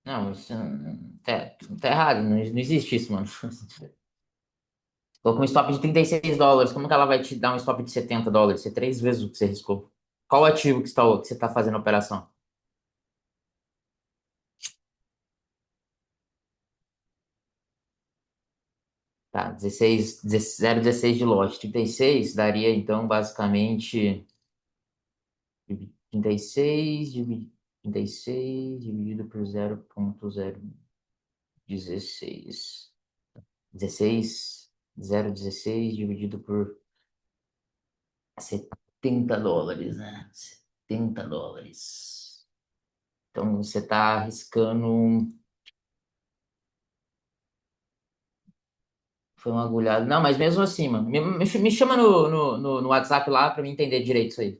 Não, isso tá errado, não existe isso, mano. Colocou um stop de US$ 36. Como que ela vai te dar um stop de US$ 70? É três vezes o que você riscou. Qual ativo que você tá fazendo a operação? Tá, 16, 0,16 de lote. 36 daria, então, basicamente, 36, 36 dividido por 0,016. 16, 0,16 dividido por US$ 70, né? US$ 70. Então, você está arriscando. Foi um agulhado. Não, mas mesmo assim, mano. Me chama no WhatsApp lá pra mim entender direito isso aí.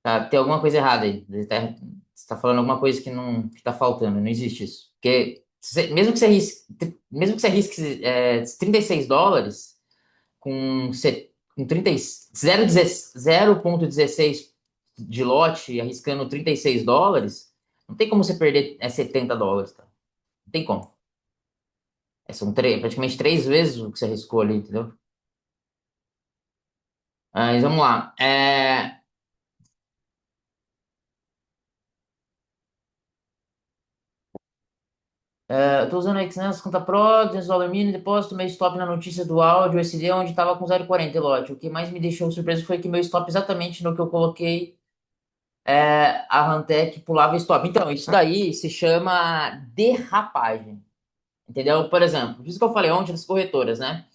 Tá, tem alguma coisa errada aí. Você tá falando alguma coisa que tá faltando. Não existe isso. Porque mesmo que você arrisque US$ 36 com 30, 0,16 de lote arriscando US$ 36, não tem como você perder US$ 70, tá? Não tem como. São praticamente três vezes o que você arriscou ali, entendeu? Mas vamos lá. Eu tô usando a Xness Conta Pro, Dólar Mini, depósito, meu stop na notícia do áudio, SD, onde tava com 0,40 lote. O que mais me deixou surpreso foi que meu stop, exatamente no que eu coloquei, a Rantec pulava stop. Então, isso daí se chama derrapagem. Entendeu? Por exemplo, por isso que eu falei ontem das corretoras, né?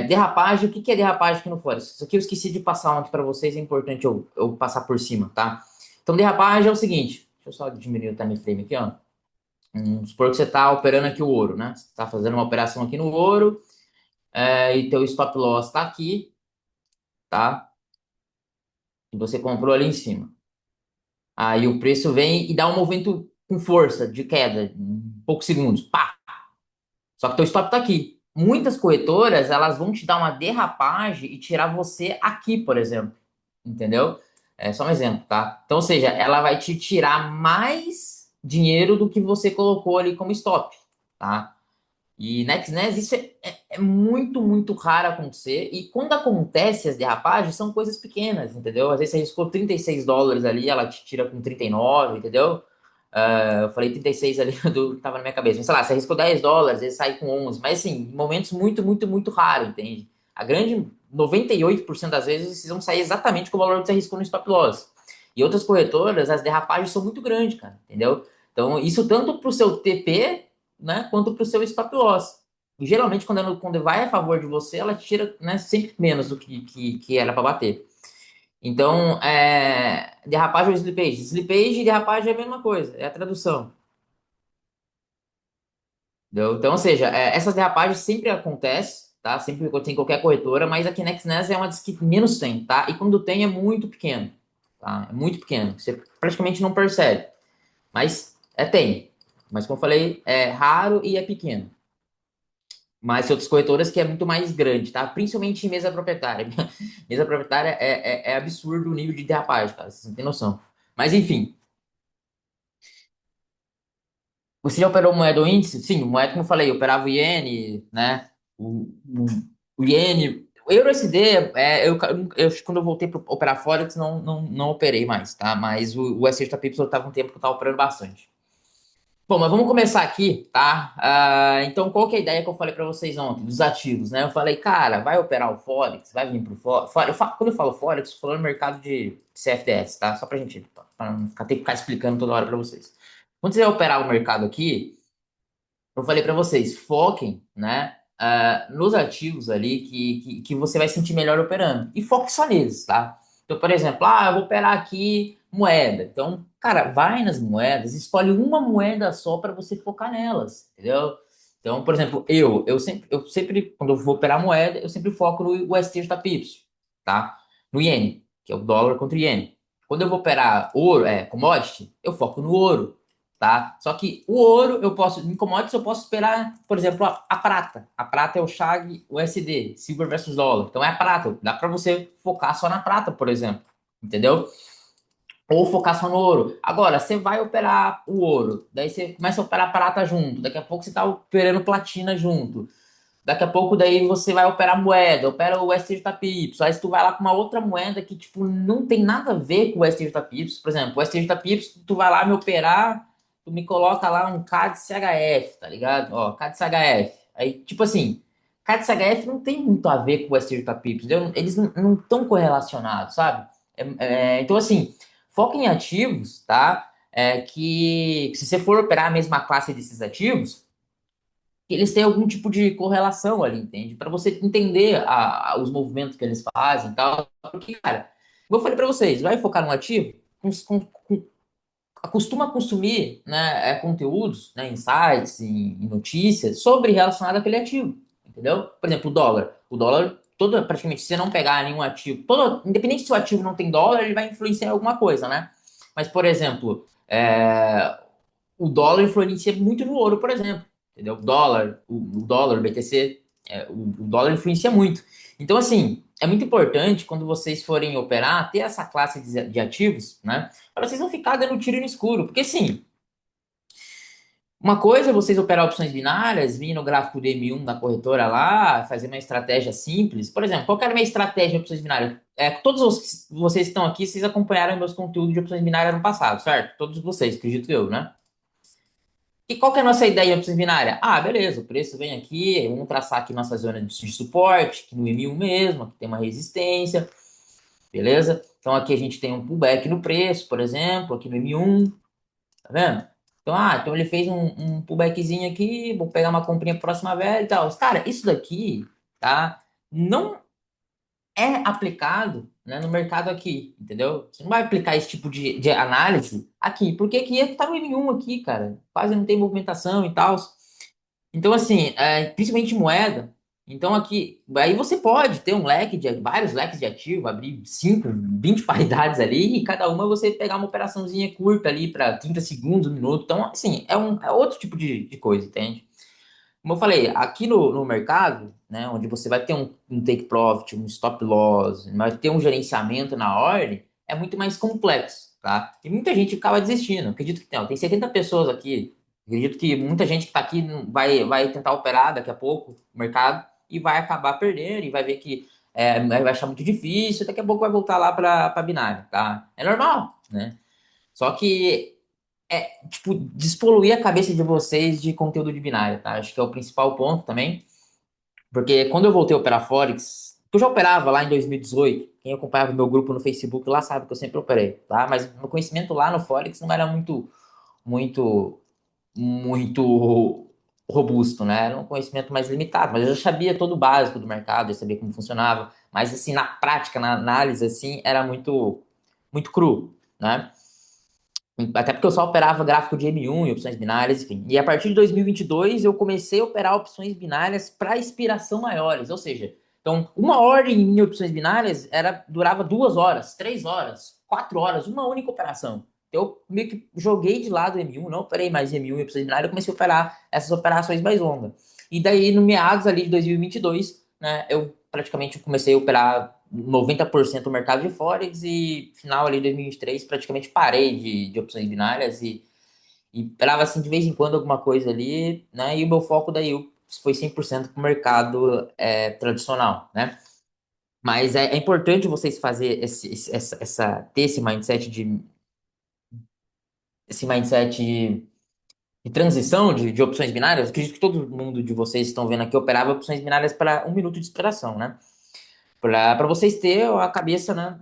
Derrapagem, o que que é derrapagem aqui no Forex? Isso aqui eu esqueci de passar ontem para vocês, é importante eu passar por cima, tá? Então, derrapagem é o seguinte, deixa eu só diminuir o time frame aqui, ó. Vamos supor que você está operando aqui o ouro, né? Você está fazendo uma operação aqui no ouro, e teu stop loss está aqui, tá? E você comprou ali em cima. Aí o preço vem e dá um movimento com força de queda, em poucos segundos. Pá! Só que teu stop tá aqui. Muitas corretoras, elas vão te dar uma derrapagem e tirar você aqui, por exemplo. Entendeu? É só um exemplo, tá? Então, ou seja, ela vai te tirar mais dinheiro do que você colocou ali como stop, tá? E na XNES isso é muito, muito raro acontecer. E quando acontece as derrapagens, são coisas pequenas, entendeu? Às vezes você riscou US$ 36 ali, ela te tira com 39, entendeu? Eu falei 36 ali do que tava na minha cabeça. Mas sei lá, você arriscou US$ 10, ele sai com 11. Mas assim, em momentos muito, muito, muito raros, entende? A grande 98% das vezes vocês vão sair exatamente com o valor que você arriscou no stop loss. E outras corretoras, as derrapagens são muito grandes, cara, entendeu? Então, isso tanto para o seu TP, né, quanto para o seu stop loss. E geralmente, quando vai a favor de você, ela tira, né, sempre menos do que era para bater. Então, derrapagem ou slippage? Slippage e derrapagem é a mesma coisa, é a tradução. Entendeu? Então, ou seja, essas derrapagens sempre acontecem, tá? Sempre que tem qualquer corretora, mas aqui na Xness é uma das que menos tem, tá? E quando tem é muito pequeno, tá? É muito pequeno, você praticamente não percebe, mas tem. Mas como eu falei, é raro e é pequeno. Mas tem outras corretoras que é muito mais grande, tá? Principalmente em mesa proprietária. Mesa proprietária é absurdo o nível de derrapagem, cara. Vocês não têm noção. Mas enfim, você já operou moeda ou índice? Sim, moeda, como eu falei, eu operava o iene, né? O, o iene. O Euro USD, quando eu voltei para operar Forex, não operei mais, tá? Mas o SXTP eu tava um tempo que eu tava operando bastante. Bom, mas vamos começar aqui, tá? Então, qual que é a ideia que eu falei para vocês ontem, dos ativos, né? Eu falei, cara, vai operar o Forex, vai vir pro Forex. Quando eu falo Forex, eu tô falando mercado de CFDS, tá? Só pra gente, pra não ter que ficar explicando toda hora para vocês. Quando você vai operar o mercado aqui, eu falei para vocês, foquem, né, nos ativos ali que você vai sentir melhor operando. E foque só neles, tá? Então, por exemplo, eu vou operar aqui moeda. Então, cara, vai nas moedas, escolhe uma moeda só para você focar nelas, entendeu? Então, por exemplo, eu sempre, quando eu vou operar moeda, eu sempre foco no UST/JPY, tá? No iene, que é o dólar contra o iene. Quando eu vou operar ouro, commodity, eu foco no ouro, tá? Só que o ouro eu posso, em commodities eu posso esperar, por exemplo, a prata. A prata é o Shag USD, silver versus dólar. Então é a prata. Dá para você focar só na prata, por exemplo. Entendeu? Ou focar só no ouro. Agora, você vai operar o ouro, daí você começa a operar prata junto, daqui a pouco você tá operando platina junto. Daqui a pouco daí você vai operar moeda, opera o STJPY. Aí se tu vai lá com uma outra moeda que, tipo, não tem nada a ver com o STJPY. Por exemplo, o STJPY, tu vai lá me operar, tu me coloca lá um CAD CHF, tá ligado? Ó, CAD CHF. Aí, tipo assim, CAD CHF não tem muito a ver com o STJPY, entendeu? Eles não estão correlacionados, sabe? Então, assim, foca em ativos, tá? Que se você for operar a mesma classe desses ativos, que eles têm algum tipo de correlação ali, entende? Para você entender os movimentos que eles fazem e tal. Porque, cara, como eu falei para vocês, vai focar no ativo, acostuma consumir, né, conteúdos, né, insights e notícias sobre relacionado àquele ativo, entendeu? Por exemplo, o dólar. O dólar, todo, praticamente, se você não pegar nenhum ativo, todo, independente se o ativo não tem dólar, ele vai influenciar em alguma coisa, né? Mas, por exemplo, o dólar influencia muito no ouro, por exemplo. Entendeu? O dólar, o BTC, o dólar influencia muito. Então, assim, é muito importante quando vocês forem operar, ter essa classe de ativos, né? Para vocês não ficar dando tiro no escuro. Porque, sim, uma coisa é vocês operar opções binárias, vir no gráfico do M1 da corretora lá, fazer uma estratégia simples. Por exemplo, qual que era a minha estratégia de opções binárias? Todos vocês que estão aqui, vocês acompanharam meus conteúdos de opções binárias no passado, certo? Todos vocês, acredito eu, né? E qual que é a nossa ideia em opções binárias? Ah, beleza, o preço vem aqui, vamos traçar aqui nossa zona de suporte, aqui no M1 mesmo, aqui tem uma resistência, beleza? Então aqui a gente tem um pullback no preço, por exemplo, aqui no M1, tá vendo? Então ele fez um pullbackzinho aqui, vou pegar uma comprinha próxima velha e tal. Cara, isso daqui, tá? Não é aplicado, né, no mercado aqui, entendeu? Você não vai aplicar esse tipo de análise aqui, porque aqui tá no M1 aqui, cara. Quase não tem movimentação e tal. Então, assim, principalmente moeda. Então, aqui, aí você pode ter um leque de vários leques de ativo, abrir 5 20 paridades ali, e cada uma você pegar uma operaçãozinha curta ali para 30 segundos, um minuto. Então, assim, é outro tipo de coisa, entende? Como eu falei, aqui no mercado, né, onde você vai ter um take profit, um stop loss, vai ter um gerenciamento na ordem, é muito mais complexo, tá? E muita gente acaba desistindo. Acredito que tem 70 pessoas aqui. Acredito que muita gente que está aqui vai tentar operar daqui a pouco no mercado e vai acabar perdendo e vai ver que vai achar muito difícil. Daqui a pouco vai voltar lá para binário, tá? É normal, né? Só que tipo, despoluir a cabeça de vocês de conteúdo de binário, tá? Acho que é o principal ponto também. Porque quando eu voltei a operar Forex, eu já operava lá em 2018, quem acompanhava o meu grupo no Facebook lá sabe que eu sempre operei, tá? Mas meu conhecimento lá no Forex não era muito, muito robusto, né? Era um conhecimento mais limitado, mas eu já sabia todo o básico do mercado, eu sabia como funcionava, mas assim, na prática, na análise, assim, era muito cru, né? Até porque eu só operava gráfico de M1 e opções binárias, enfim. E a partir de 2022 eu comecei a operar opções binárias para expiração maiores, ou seja, então uma ordem em opções binárias durava 2 horas, 3 horas, 4 horas, uma única operação. Eu meio que joguei de lado o M1, não operei mais M1 e opções binárias, eu comecei a operar essas operações mais longas. E daí no meados ali de 2022, né, eu praticamente comecei a operar 90% do mercado de Forex e final ali de 2023 praticamente parei de opções binárias e operava assim de vez em quando alguma coisa ali, né? E o meu foco daí foi 100% para o mercado tradicional, né? Mas é importante vocês fazer ter esse mindset de transição de opções binárias. Eu acredito que todo mundo de vocês estão vendo aqui operava opções binárias para 1 minuto de expiração, né? Para vocês ter a cabeça, né,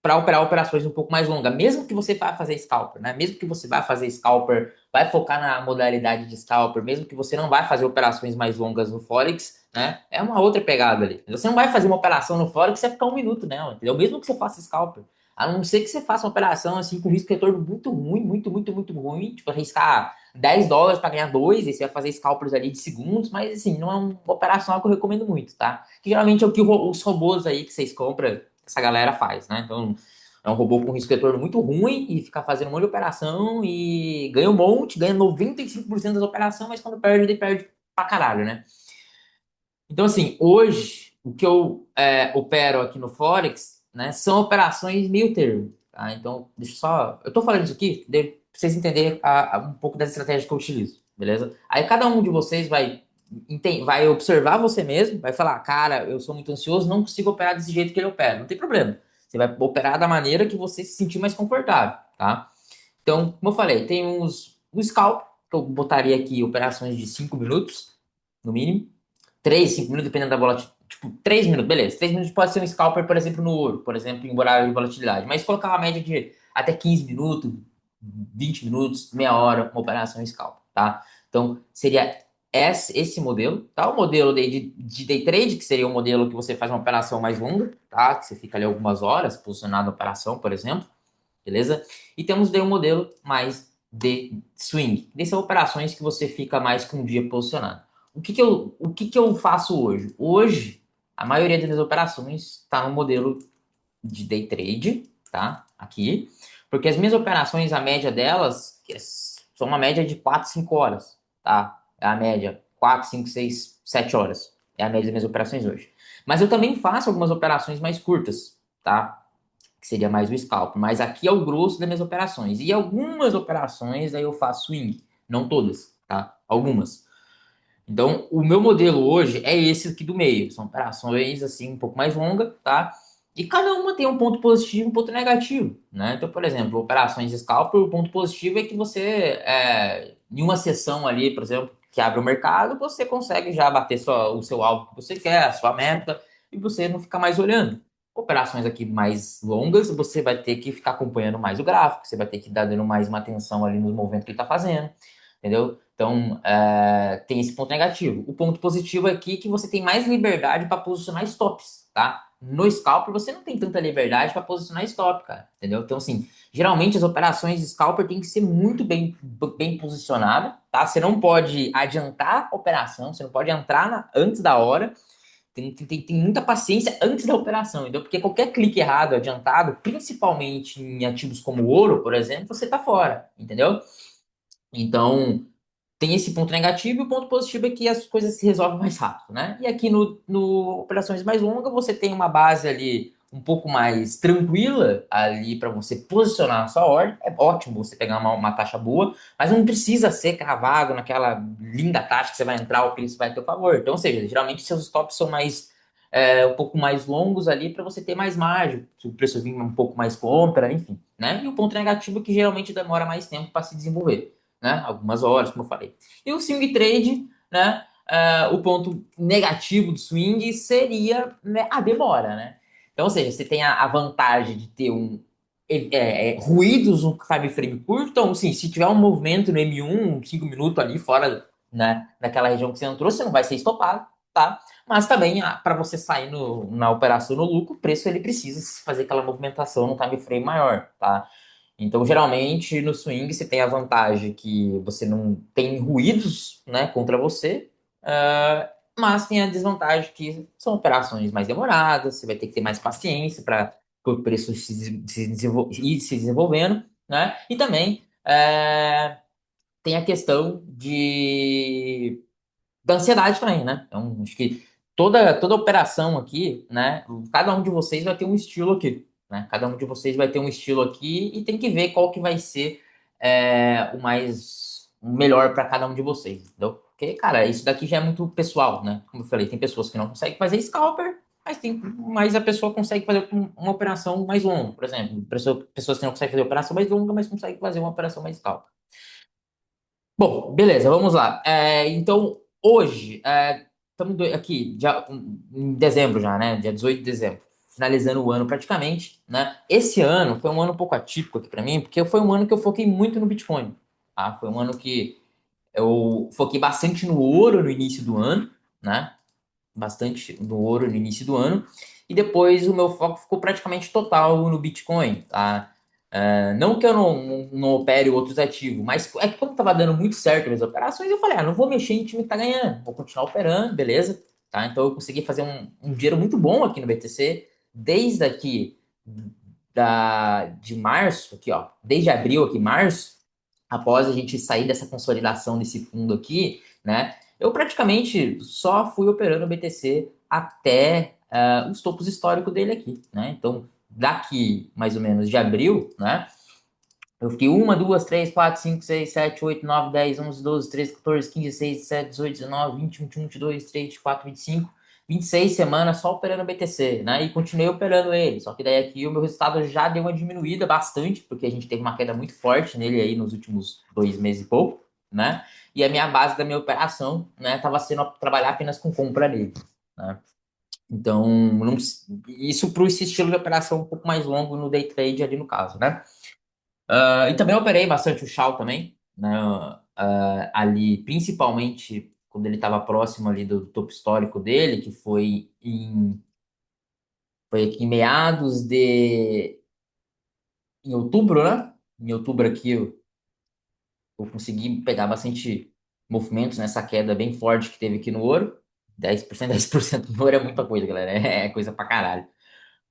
para operar operações um pouco mais longas, mesmo que você vá fazer scalper, né? Mesmo que você vá fazer scalper, vai focar na modalidade de scalper, mesmo que você não vai fazer operações mais longas no Forex, né? É uma outra pegada ali. Você não vai fazer uma operação no Forex e vai ficar 1 minuto nela, entendeu? Mesmo que você faça scalper. A não ser que você faça uma operação assim com risco de retorno muito ruim, muito, muito, muito ruim, tipo arriscar US$ 10 para ganhar dois, e você vai fazer scalpers ali de segundos, mas assim, não é uma operação que eu recomendo muito, tá? Que geralmente é o que os robôs aí que vocês compram essa galera faz, né? Então, é um robô com risco de retorno muito ruim e fica fazendo um monte de operação e ganha um monte, ganha 95% das operações, mas quando perde, ele perde pra caralho, né? Então, assim, hoje, o que eu opero aqui no Forex, né, são operações meio termo. tá? Então, deixa eu só... Eu tô falando isso aqui pra vocês entenderem um pouco das estratégias que eu utilizo, beleza? Aí cada um de vocês vai observar você mesmo, vai falar, cara, eu sou muito ansioso, não consigo operar desse jeito que ele opera. Não tem problema. Você vai operar da maneira que você se sentir mais confortável, tá? Então, como eu falei, tem um scalp, que eu botaria aqui operações de 5 minutos, no mínimo. 3, 5 minutos, dependendo da volatilidade. Tipo, 3 minutos, beleza. 3 minutos pode ser um scalper, por exemplo, no ouro, por exemplo, em horário de volatilidade. Mas colocar uma média de até 15 minutos, 20 minutos, meia hora, uma operação scalper, tá? Então, seria esse modelo, tá? O modelo de day trade, que seria o modelo que você faz uma operação mais longa, tá? Que você fica ali algumas horas posicionado na operação, por exemplo, beleza? E temos daí um modelo mais de swing. Que são operações que você fica mais que um dia posicionado. O que que eu faço hoje? Hoje, a maioria das minhas operações está no modelo de day trade, tá? Aqui. Porque as minhas operações, a média delas, são uma média de 4, 5 horas, tá? É a média. 4, 5, 6, 7 horas. É a média das minhas operações hoje. Mas eu também faço algumas operações mais curtas, tá? Que seria mais o scalp. Mas aqui é o grosso das minhas operações. E algumas operações aí eu faço swing. Não todas, tá? Algumas. Então, o meu modelo hoje é esse aqui do meio. São operações assim um pouco mais longas, tá? E cada uma tem um ponto positivo e um ponto negativo, né? Então, por exemplo, operações scalper, o ponto positivo é que em uma sessão ali, por exemplo, que abre o mercado, você consegue já bater o seu alvo que você quer, a sua meta, e você não fica mais olhando. Operações aqui mais longas, você vai ter que ficar acompanhando mais o gráfico, você vai ter que dar dando mais uma atenção ali nos movimentos que ele está fazendo, entendeu? Então, tem esse ponto negativo. O ponto positivo aqui é que você tem mais liberdade para posicionar stops, tá? No scalper você não tem tanta liberdade para posicionar stop, cara, entendeu? Então, assim, geralmente as operações de scalper tem que ser muito bem posicionada, tá? Você não pode adiantar a operação, você não pode entrar antes da hora, tem muita paciência antes da operação, entendeu? Porque qualquer clique errado, adiantado, principalmente em ativos como ouro, por exemplo, você tá fora, entendeu? Então, tem esse ponto negativo e o ponto positivo é que as coisas se resolvem mais rápido, né? E aqui no operações mais longas, você tem uma base ali um pouco mais tranquila ali para você posicionar a sua ordem. É ótimo você pegar uma taxa boa, mas não precisa ser cravado naquela linda taxa que você vai entrar, o preço vai a teu favor. Então, ou seja, geralmente seus stops são um pouco mais longos ali para você ter mais margem, se o preço vir um pouco mais compra, enfim, né? E o ponto negativo é que geralmente demora mais tempo para se desenvolver, né? Algumas horas, como eu falei. E o swing trade, né? O ponto negativo do swing seria, né, a demora, né? Então, ou seja, você tem a vantagem de ter ruídos no time frame curto. Então, assim, se tiver um movimento no M1, 5 minutos ali fora, né, daquela região que você entrou, você não vai ser estopado, tá? Mas também, para você sair na operação no lucro, o preço ele precisa fazer aquela movimentação no time frame maior, tá? Então, geralmente, no swing, você tem a vantagem que você não tem ruídos, né, contra você, mas tem a desvantagem que são operações mais demoradas, você vai ter que ter mais paciência para o preço ir se desenvolvendo, né? E também tem a questão da ansiedade também, né? Então, acho que toda operação aqui, né? Cada um de vocês vai ter um estilo aqui, né? Cada um de vocês vai ter um estilo aqui e tem que ver qual que vai ser o melhor para cada um de vocês, entendeu? Porque, cara, isso daqui já é muito pessoal, né? Como eu falei, tem pessoas que não conseguem fazer scalper, mas a pessoa consegue fazer uma operação mais longa, por exemplo. Pessoas que não conseguem fazer operação mais longa, mas conseguem fazer uma operação mais scalper. Bom, beleza, vamos lá. Então, hoje, estamos aqui em dezembro já, né? Dia 18 de dezembro, finalizando o ano praticamente, né? Esse ano foi um ano um pouco atípico aqui para mim, porque foi um ano que eu foquei muito no Bitcoin, tá? Foi um ano que eu foquei bastante no ouro no início do ano, né? Bastante no ouro no início do ano, e depois o meu foco ficou praticamente total no Bitcoin, tá? Não que eu não opere outros ativos, mas é que como tava dando muito certo as operações, eu falei, não vou mexer em time que tá ganhando, vou continuar operando, beleza? Tá? Então eu consegui fazer um dinheiro muito bom aqui no BTC, desde aqui de março, aqui ó, desde abril aqui, março, após a gente sair dessa consolidação desse fundo aqui, né? Eu praticamente só fui operando o BTC até os topos históricos dele aqui, né? Então, daqui mais ou menos de abril, né? Eu fiquei uma, duas, três, quatro, cinco, seis, sete, oito, nove, 10, 11, 12, 13, 14, 15, 16, 17, 18, 19, 20, 21, 22, 23, 24, 25, 26 semanas só operando o BTC, né? E continuei operando ele. Só que daí aqui o meu resultado já deu uma diminuída bastante, porque a gente teve uma queda muito forte nele aí nos últimos 2 meses e pouco, né? E a minha base da minha operação, né, tava sendo trabalhar apenas com compra nele, né? Então, isso para esse estilo de operação um pouco mais longo no day trade ali no caso, né? E também operei bastante o Shaw também, né? Ali, principalmente quando ele estava próximo ali do topo histórico dele, que foi aqui em meados em outubro, né? Em outubro aqui eu consegui pegar bastante movimentos nessa queda bem forte que teve aqui no ouro. 10%, 10% no ouro é muita coisa, galera. É coisa pra caralho.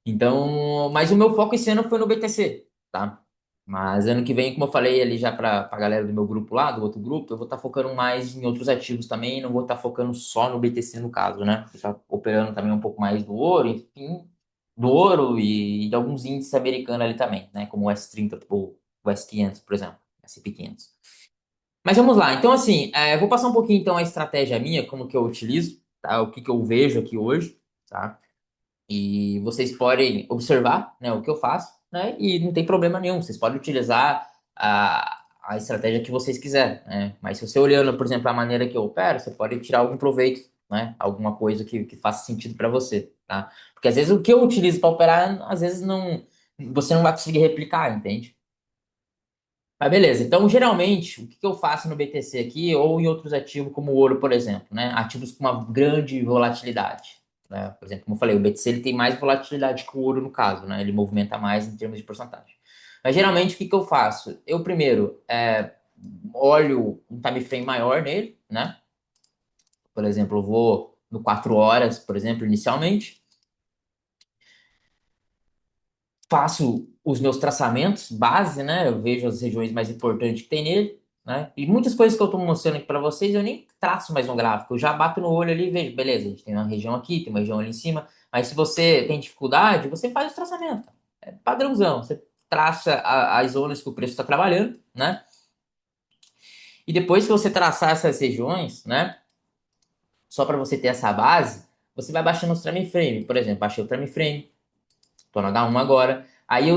Então, mas o meu foco esse ano foi no BTC, tá? Mas ano que vem, como eu falei ali já pra galera do meu grupo lá, do outro grupo, eu vou estar focando mais em outros ativos também, não vou estar focando só no BTC no caso, né? Vou estar operando também um pouco mais do ouro, enfim, do ouro e de alguns índices americanos ali também, né? Como o S30 ou o S500, por exemplo, S&P 500. Mas vamos lá, então assim, eu vou passar um pouquinho então a estratégia minha, como que eu utilizo, tá? O que que eu vejo aqui hoje, tá? E vocês podem observar, né, o que eu faço, né? E não tem problema nenhum. Vocês podem utilizar a estratégia que vocês quiserem, né? Mas se você olhando, por exemplo, a maneira que eu opero, você pode tirar algum proveito, né? Alguma coisa que faça sentido para você, tá? Porque às vezes o que eu utilizo para operar, às vezes não, você não vai conseguir replicar, entende? Mas beleza, então geralmente o que que eu faço no BTC aqui ou em outros ativos como o ouro, por exemplo, né? Ativos com uma grande volatilidade, né? Por exemplo, como eu falei, o BTC ele tem mais volatilidade que o ouro no caso, né? Ele movimenta mais em termos de porcentagem. Mas geralmente o que que eu faço? Eu primeiro olho um time frame maior nele, né? Por exemplo, eu vou no 4 horas, por exemplo, inicialmente. Faço os meus traçamentos base, né? Eu vejo as regiões mais importantes que tem nele, né? E muitas coisas que eu estou mostrando aqui para vocês, eu nem traço mais um gráfico, eu já bato no olho ali e vejo, beleza, a gente tem uma região aqui, tem uma região ali em cima, mas se você tem dificuldade, você faz o traçamento. É padrãozão, você traça as zonas que o preço está trabalhando, né? E depois que você traçar essas regiões, né? Só para você ter essa base, você vai baixando os time frame. Por exemplo, baixei o time frame, tô no H1 agora. Aí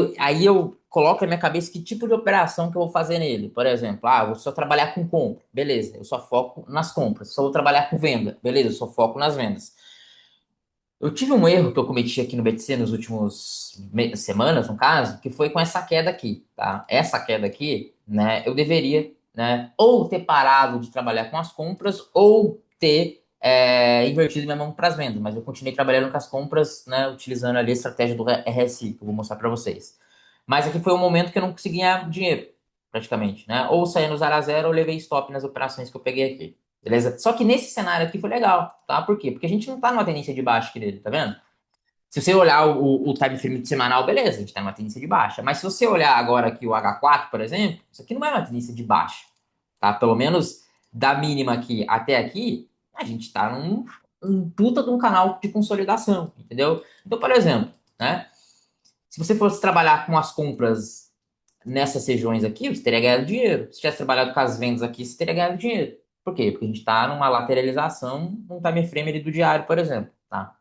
eu coloco na minha cabeça que tipo de operação que eu vou fazer nele. Por exemplo, eu vou só trabalhar com compra. Beleza, eu só foco nas compras. Só vou trabalhar com venda. Beleza, eu só foco nas vendas. Eu tive um erro que eu cometi aqui no BTC nos últimos semanas, no caso, que foi com essa queda aqui, tá? Essa queda aqui, né, eu deveria, né, ou ter parado de trabalhar com as compras ou ter invertido minha mão para as vendas, mas eu continuei trabalhando com as compras, né, utilizando ali a estratégia do RSI, que eu vou mostrar para vocês. Mas aqui foi um momento que eu não consegui ganhar dinheiro, praticamente, né? Ou saí no 0 a 0 ou levei stop nas operações que eu peguei aqui. Beleza? Só que nesse cenário aqui foi legal, tá? Por quê? Porque a gente não tá numa tendência de baixa aqui dele, tá vendo? Se você olhar o time frame de semanal, beleza, a gente tá numa tendência de baixa. Mas se você olhar agora aqui o H4, por exemplo, isso aqui não é uma tendência de baixa, tá? Pelo menos da mínima aqui até aqui, a gente tá um puta de um canal de consolidação, entendeu? Então, por exemplo, né? Se você fosse trabalhar com as compras nessas regiões aqui, você teria ganhado dinheiro. Se tivesse trabalhado com as vendas aqui, você teria ganhado dinheiro. Por quê? Porque a gente está numa lateralização num time frame ali do diário, por exemplo, tá?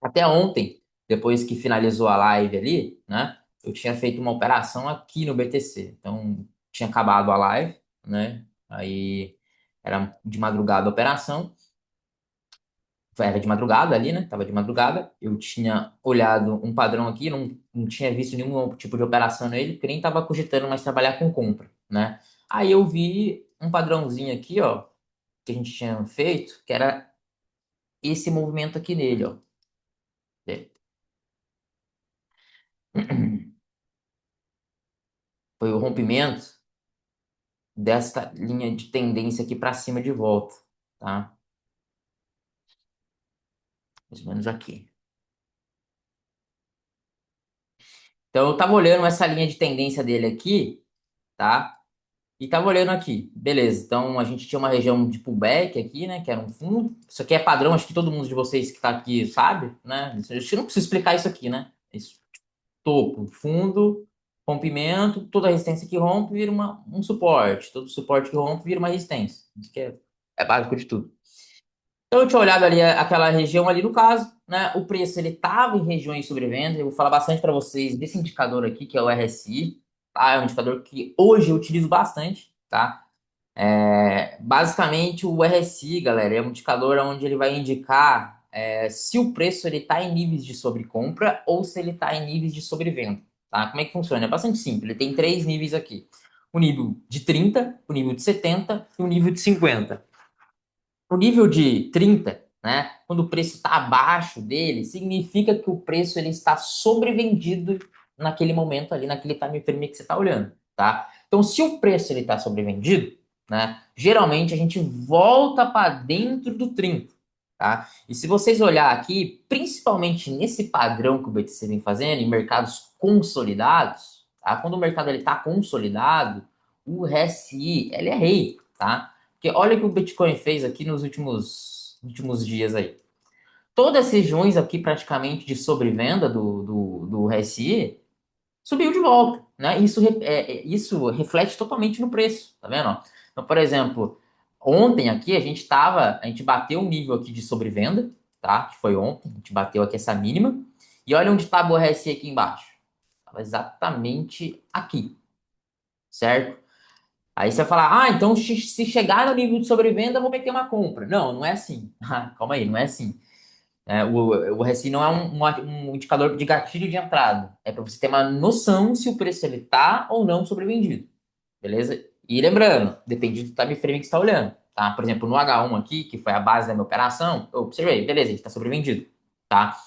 Até ontem, depois que finalizou a live ali, né? Eu tinha feito uma operação aqui no BTC. Então, tinha acabado a live, né? Aí era de madrugada a operação. Era de madrugada ali, né? Tava de madrugada. Eu tinha olhado um padrão aqui, não tinha visto nenhum tipo de operação nele, porque nem tava cogitando mais trabalhar com compra, né? Aí eu vi um padrãozinho aqui, ó, que a gente tinha feito, que era esse movimento aqui nele, ó. Foi o rompimento desta linha de tendência aqui para cima de volta, tá? Mais ou menos aqui. Então eu tava olhando essa linha de tendência dele aqui, tá? E tava olhando aqui, beleza. Então a gente tinha uma região de pullback aqui, né? Que era um fundo. Isso aqui é padrão, acho que todo mundo de vocês que tá aqui sabe, né? Eu acho que não preciso explicar isso aqui, né? Isso, topo, fundo, rompimento, toda resistência que rompe vira um suporte, todo suporte que rompe vira uma resistência. Isso que é básico de tudo. Então eu tinha olhado ali aquela região ali no caso, né? O preço ele estava em regiões de sobrevenda. Eu vou falar bastante para vocês desse indicador aqui, que é o RSI, tá? É um indicador que hoje eu utilizo bastante, tá? Basicamente, o RSI, galera, é um indicador onde ele vai indicar se o preço ele está em níveis de sobrecompra ou se ele está em níveis de sobrevenda, tá? Como é que funciona? É bastante simples. Ele tem três níveis aqui: o nível de 30, o nível de 70 e o nível de 50. O nível de 30, né? Quando o preço está abaixo dele, significa que o preço ele está sobrevendido naquele momento ali, naquele time frame que você está olhando, tá? Então, se o preço ele está sobrevendido, né? Geralmente a gente volta para dentro do 30, tá? E se vocês olhar aqui, principalmente nesse padrão que o BTC vem fazendo em mercados consolidados, tá? Quando o mercado ele está consolidado, o RSI ele é rei, tá? Porque olha o que o Bitcoin fez aqui nos últimos dias aí. Todas as regiões aqui praticamente de sobrevenda do RSI subiu de volta, né? Isso reflete totalmente no preço, tá vendo? Ó? Então, por exemplo, ontem aqui a gente bateu um nível aqui de sobrevenda, tá? Que foi ontem, a gente bateu aqui essa mínima. E olha onde estava o RSI aqui embaixo. Estava exatamente aqui, certo? Aí você vai falar, ah, então se chegar no nível de sobrevenda, eu vou meter uma compra. Não, não é assim. Calma aí, não é assim. O RSI não é um indicador de gatilho de entrada. É para você ter uma noção se o preço ele tá ou não sobrevendido. Beleza? E lembrando, depende do time frame que você está olhando. Tá? Por exemplo, no H1 aqui, que foi a base da minha operação, eu observei, beleza, a gente está sobrevendido. Tá?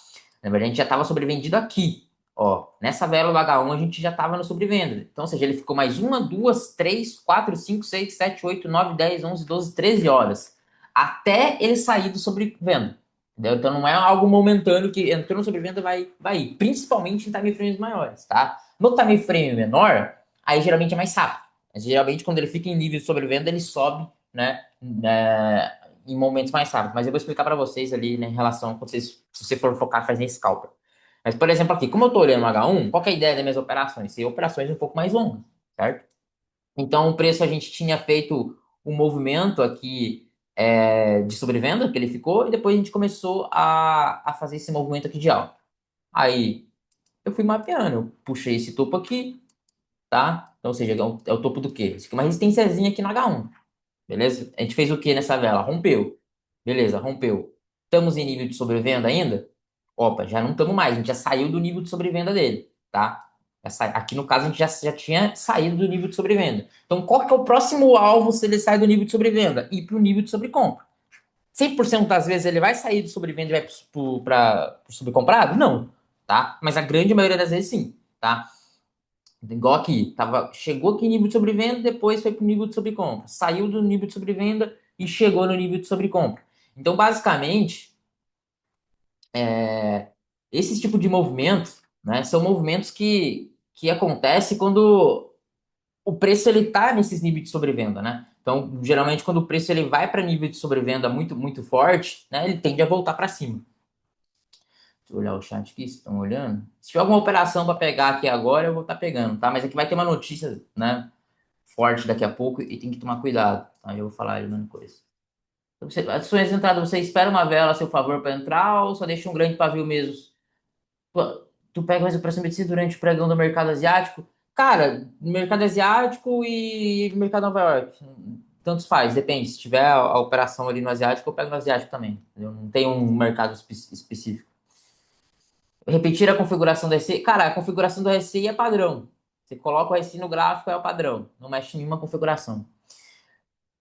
Na verdade, a gente já estava sobrevendido aqui. Ó, nessa vela do H1 a gente já estava no sobrevenda. Então, ou seja, ele ficou mais uma, duas, três, quatro, cinco, seis, sete, oito, nove, 10, 11, 12, 13 horas. Até ele sair do sobrevenda. Entendeu? Então não é algo momentâneo que entrou no sobrevenda vai ir. Principalmente em time frames maiores, tá? No time frame menor, aí geralmente é mais rápido. Mas, geralmente, quando ele fica em nível de sobrevenda, ele sobe, né, em momentos mais rápidos. Mas eu vou explicar para vocês ali, né, em relação, se você for focar, fazer esse cálculo. Mas, por exemplo, aqui, como eu estou olhando o H1, qual que é a ideia das minhas operações? Ser operações um pouco mais longas, certo? Então, o preço a gente tinha feito um movimento aqui de sobrevenda, que ele ficou, e depois a gente começou a fazer esse movimento aqui de alta. Aí, eu fui mapeando, eu puxei esse topo aqui, tá? Então, ou seja, é o topo do quê? Isso aqui é uma resistênciazinha aqui no H1. Beleza? A gente fez o que nessa vela? Rompeu. Beleza, rompeu. Estamos em nível de sobrevenda ainda? Opa, já não estamos mais. A gente já saiu do nível de sobrevenda dele, tá? Aqui no caso a gente já tinha saído do nível de sobrevenda. Então qual que é o próximo alvo se ele sai do nível de sobrevenda? Ir para o nível de sobrecompra. 100% das vezes ele vai sair do sobrevenda e vai para o subcomprado? Não, tá? Mas a grande maioria das vezes sim, tá? Igual aqui, chegou aqui em nível de sobrevenda, depois foi para o nível de sobrecompra. Saiu do nível de sobrevenda e chegou no nível de sobrecompra. Então, basicamente, esses tipos de movimentos, né, são movimentos que acontecem quando o preço ele está nesses níveis de sobrevenda, né? Então, geralmente, quando o preço ele vai para nível de sobrevenda muito, muito forte, né, ele tende a voltar para cima. Deixa eu olhar o chat aqui, vocês estão olhando. Se tiver alguma operação para pegar aqui agora, eu vou estar pegando, tá? Mas aqui vai ter uma notícia, né, forte daqui a pouco e tem que tomar cuidado. Aí eu vou falar aí a mesma coisa. As suas entradas, você espera uma vela a seu favor para entrar ou só deixa um grande pavio mesmo? Pô, tu pega mais o preço medicina durante o pregão do mercado asiático? Cara, mercado asiático e mercado Nova York. Tantos faz, depende. Se tiver a operação ali no asiático, eu pego no asiático também. Eu não tenho um mercado específico. Repetir a configuração do RSI. Cara, a configuração do RSI é padrão. Você coloca o RSI no gráfico, é o padrão. Não mexe em nenhuma configuração.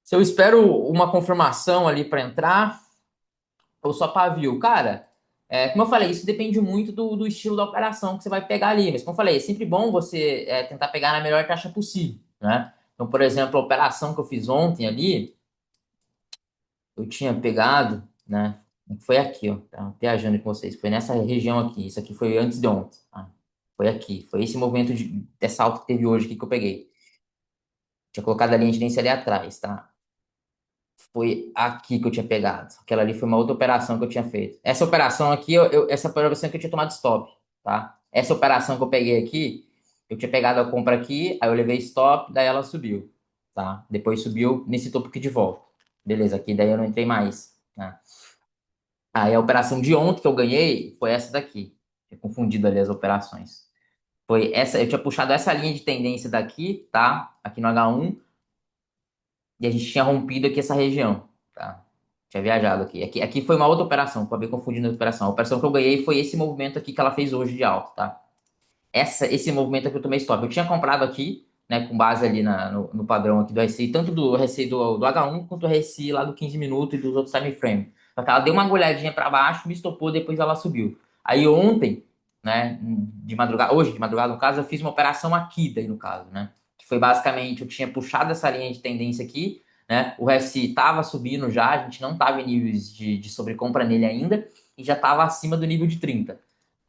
Se eu espero uma confirmação ali para entrar, ou só pavio, cara, como eu falei, isso depende muito do estilo da operação que você vai pegar ali. Mas como eu falei, é sempre bom você tentar pegar na melhor taxa possível, né? Então, por exemplo, a operação que eu fiz ontem ali, eu tinha pegado, né? Foi aqui, ó. Tá viajando com vocês. Foi nessa região aqui. Isso aqui foi antes de ontem. Tá? Foi aqui. Foi esse movimento dessa alta que teve hoje aqui que eu peguei. Tinha colocado a linha de tendência ali atrás, tá? Foi aqui que eu tinha pegado. Aquela ali foi uma outra operação que eu tinha feito. Essa operação aqui, essa operação que eu tinha tomado stop, tá? Essa operação que eu peguei aqui, eu tinha pegado a compra aqui, aí eu levei stop, daí ela subiu, tá? Depois subiu nesse topo aqui de volta. Beleza, aqui daí eu não entrei mais, né? Aí a operação de ontem que eu ganhei foi essa daqui. Tinha confundido ali as operações. Foi essa, eu tinha puxado essa linha de tendência daqui, tá? Aqui no H1, e a gente tinha rompido aqui essa região, tá? Tinha viajado aqui. Aqui foi uma outra operação, acabei confundindo a operação. A operação que eu ganhei foi esse movimento aqui que ela fez hoje de alta, tá? Esse movimento aqui eu tomei stop. Eu tinha comprado aqui, né, com base ali no padrão aqui do RSI, tanto do RSI do H1 quanto do RSI lá do 15 minutos e dos outros time frame. Só que ela deu uma olhadinha para baixo, me estopou, depois ela subiu. Aí ontem, né, de madrugada, hoje de madrugada no caso, eu fiz uma operação aqui daí no caso, né? Que foi basicamente, eu tinha puxado essa linha de tendência aqui, né? O RSI tava subindo já, a gente não tava em níveis de sobrecompra nele ainda, e já tava acima do nível de 30.